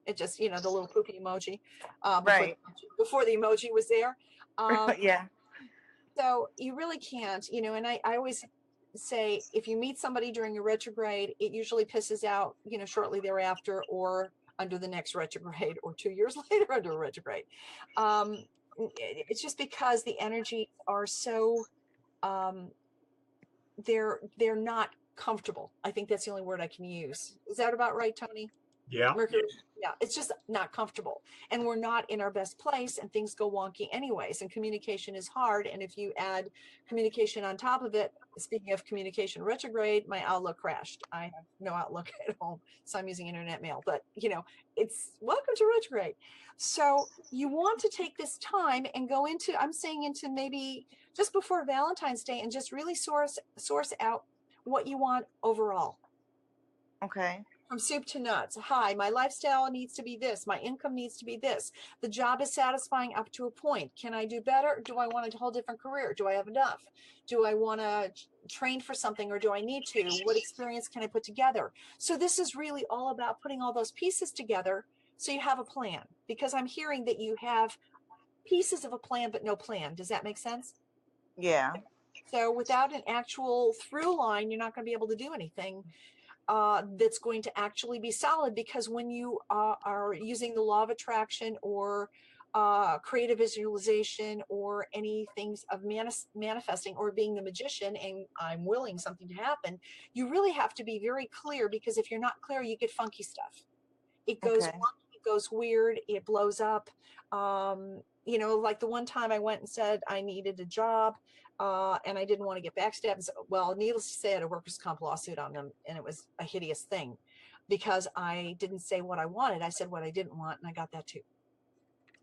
It just, the little poopy emoji, Right. before the emoji was there. Yeah. So you really can't, and I always say, if you meet somebody during a retrograde, it usually pisses out, shortly thereafter, or under the next retrograde, or 2 years later under a retrograde. It's just because the energies are so, they're not comfortable. I think that's the only word I can use. Is that about right, Tony? Yeah. Mercury, yeah, it's just not comfortable, and we're not in our best place, and things go wonky anyways, and communication is hard. And if you add communication on top of it, speaking of communication retrograde, my Outlook crashed. I have no Outlook at home, so I'm using internet mail, but it's welcome to retrograde. So you want to take this time and go into, I'm saying, into maybe just before Valentine's Day, and just really source out what you want overall. Okay. From soup to nuts. Hi, my lifestyle needs to be this. My income needs to be this. The job is satisfying up to a point. Can I do better? Do I want a whole different career? Do I have enough? Do I want to train for something, or do I need to? What experience can I put together? So this is really all about putting all those pieces together so you have a plan, because I'm hearing that you have pieces of a plan but no plan. Does that make sense? Yeah. So without an actual through line, you're not going to be able to do anything that's going to actually be solid, because when you are using the law of attraction, or creative visualization, or any things of manifesting, or being the magician, and I'm willing something to happen, you really have to be very clear, because if you're not clear, you get funky stuff. It goes Okay. wonky, it goes weird, it blows up. Like the one time I went and said I needed a job, and I didn't want to get backstabbed. So, well, needless to say, I had a workers' comp lawsuit on them, and it was a hideous thing, because I didn't say what I wanted. I said what I didn't want, and I got that too.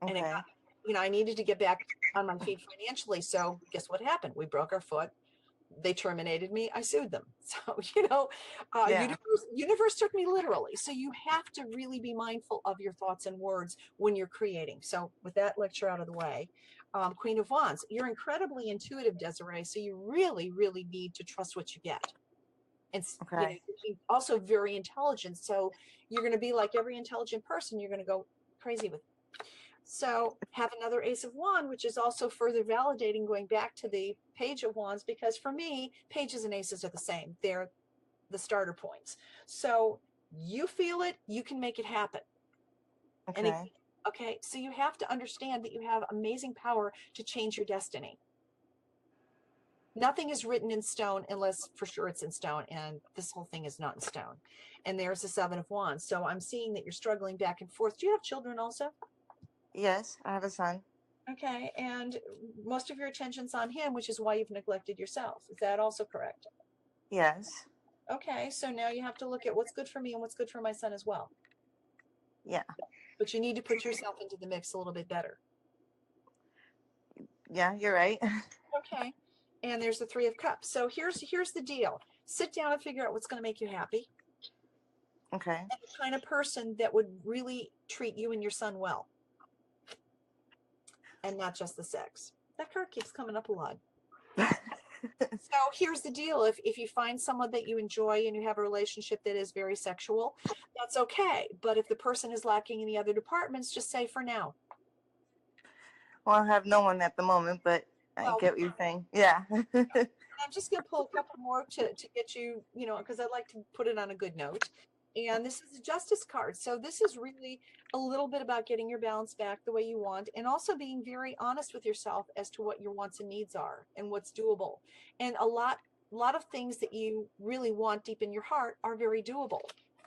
And it Okay. got, I needed to get back on my feet financially. So guess what happened? We broke our foot. They terminated me. I sued them. So, Yeah. universe took me literally. So you have to really be mindful of your thoughts and words when you're creating. So with that lecture out of the way, Queen of Wands, you're incredibly intuitive, Desiree. So you really, really need to trust what you get. And Okay. you're also very intelligent. So you're going to be like every intelligent person. You're going to go crazy with it. So have another Ace of Wands, which is also further validating, going back to the Page of Wands, because for me, pages and aces are the same. They're the starter points. So you feel it, you can make it happen. Okay. Okay, so you have to understand that you have amazing power to change your destiny. Nothing is written in stone unless for sure it's in stone, and this whole thing is not in stone. And there's the Seven of Wands. So I'm seeing that you're struggling back and forth. Do you have children also? Yes, I have a son. Okay, and most of your attention's on him, which is why you've neglected yourself. Is that also correct? Yes. Okay, so now you have to look at what's good for me and what's good for my son as well. Yeah. But you need to put yourself into the mix a little bit better. Yeah, you're right. Okay, and there's the Three of Cups. So here's the deal. Sit down and figure out what's going to make you happy. Okay. And the kind of person that would really treat you and your son well. And not just the sex. That card keeps coming up a lot. So here's the deal. If you find someone that you enjoy and you have a relationship that is very sexual, that's okay. But if the person is lacking in the other departments, just say for now. Well, I have no one at the moment, but I get what you're saying. Yeah. I'm just going to pull a couple more to get you, because I'd like to put it on a good note. And this is a Justice card. So this is really a little bit about getting your balance back the way you want, and also being very honest with yourself as to what your wants and needs are and what's doable. And a lot of things that you really want deep in your heart are very doable,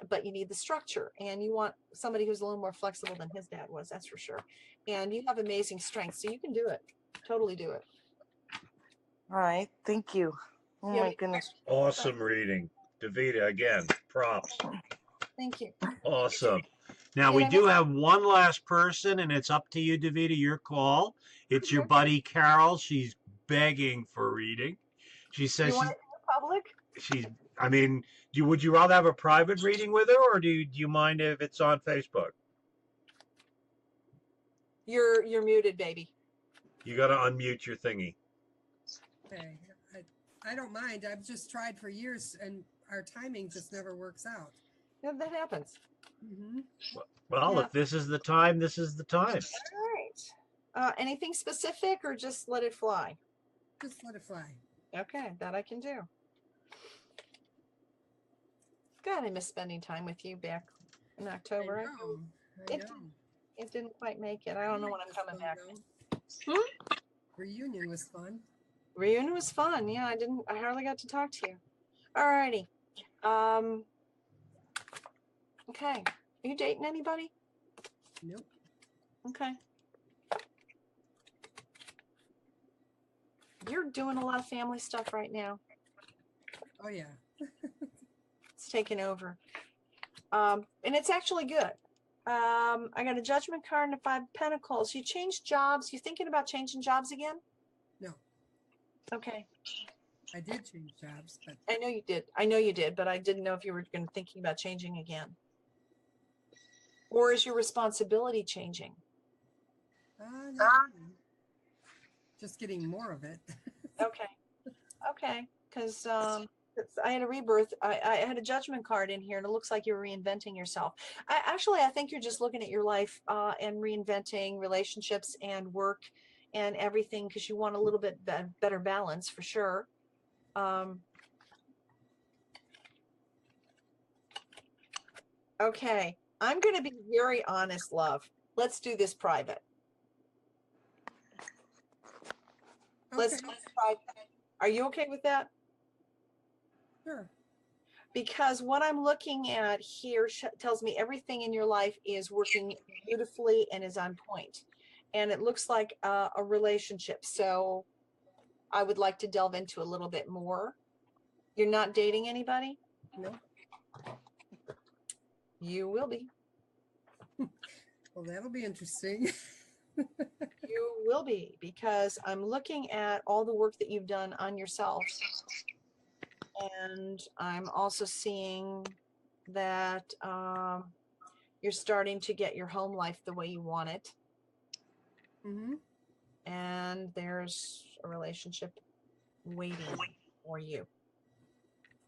but you need the structure, and you want somebody who's a little more flexible than his dad was, that's for sure. And you have amazing strength, so you can do it. Totally do it. All right. Thank you. Oh Yeah, my goodness. Awesome reading. Davida, again, props. Thank you. Awesome. Now, Did we I do miss- have one last person, and it's up to you, Davida, your call. It's your buddy, Carol. She's begging for reading. She says You want it in the public? would you rather have a private reading with her, or do you mind if it's on Facebook? You're muted, baby. You got to unmute your thingy. Okay. I don't mind. I've just tried for years, and our timing just never works out. Yeah, that happens. Mm-hmm. Well, Yeah. if this is the time, this is the time. All right. Anything specific or just let it fly? Just let it fly. Okay, that I can do. God, I miss spending time with you back in October. I know. It didn't quite make it. I don't know when I'm coming back. Reunion was fun. Reunion was fun. Yeah, I hardly got to talk to you. All righty. Okay. Are you dating anybody? Nope. Okay. You're doing a lot of family stuff right now. Oh yeah. It's taken over. And it's actually good. I got a judgment card and a 5 of Pentacles. You changed jobs. You thinking about changing jobs again? No. Okay. I did change jobs, but I know you did. I know you did, but I didn't know if you were going to thinking about changing again. Or is your responsibility changing? no. Just getting more of it. Okay. Okay. Because I had a rebirth. I had a judgment card in here, and it looks like you're reinventing yourself. I think you're just looking at your life and reinventing relationships and work and everything because you want a little bit better balance for sure. Okay. I'm going to be very honest, love. Let's do this private. Let's do this private. Are you okay with that? Sure. Because what I'm looking at here tells me everything in your life is working beautifully and is on point. And it looks like a relationship. So I would like to delve into a little bit more. You're not dating anybody? No. You will be. Well, that'll be interesting. You will be, because I'm looking at all the work that you've done on yourself. And I'm also seeing that you're starting to get your home life the way you want it. Mm-hmm. And there's a relationship waiting for you.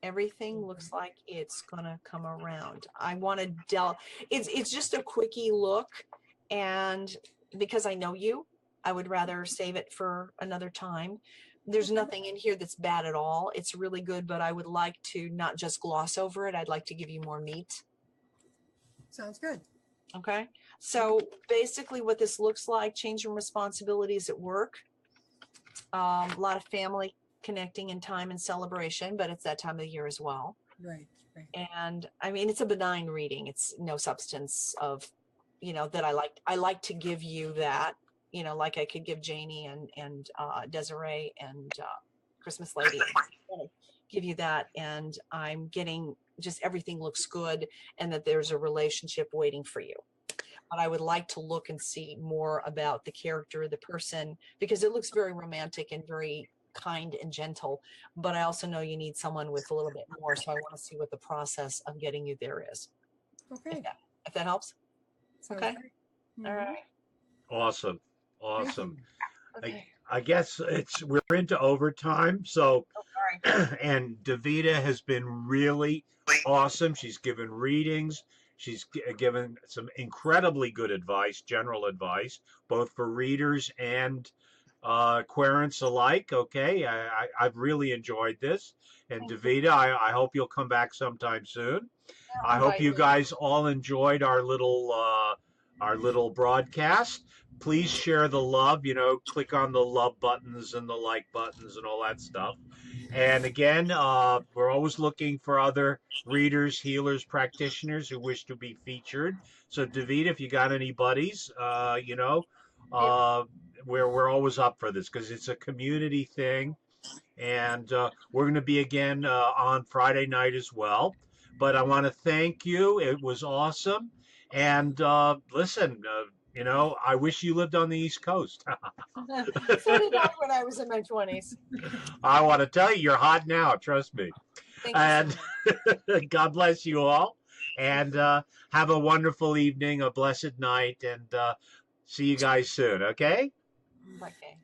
Everything looks like it's gonna come around. I want to it's just a quickie look, and because I know you, I would rather save it for another time. There's nothing in here that's bad at all. It's really good, but I would like to not just gloss over it. I'd like to give you more meat. Sounds good. Okay. So basically what this looks like, changing responsibilities at work, a lot of family connecting in time and celebration, but it's that time of the year as well. Right. And I mean, it's a benign reading. It's no substance of, that I like to give you that, like I could give Janie and Desiree and Christmas Lady, give you that. And I'm getting just everything looks good and that there's a relationship waiting for you. But I would like to look and see more about the character of the person, because it looks very romantic and very kind and gentle. But I also know you need someone with a little bit more. So I want to see what the process of getting you there is. Okay. If that helps. Sounds Okay. great. All right. Awesome. Thank you. Okay. I guess we're into overtime. So, All right. and Davida has been really awesome. She's given readings. She's given some incredibly good advice, general advice, both for readers and querents alike. Okay, I've really enjoyed this. And Davida, I hope you'll come back sometime soon. I hope you guys all enjoyed our little broadcast. Please share the love, click on the love buttons and the like buttons and all that stuff. And again, we're always looking for other readers, healers, practitioners who wish to be featured. So Davida, if you got any buddies, we're always up for this because it's a community thing. And we're going to be again on Friday night as well. But I want to thank you. It was awesome. And listen, I wish you lived on the East Coast. So did I when I was in my 20s. I want to tell you, you're hot now. Trust me. Thank you And so much. God bless you all. And have a wonderful evening, a blessed night, and see you guys soon. Okay? Okay.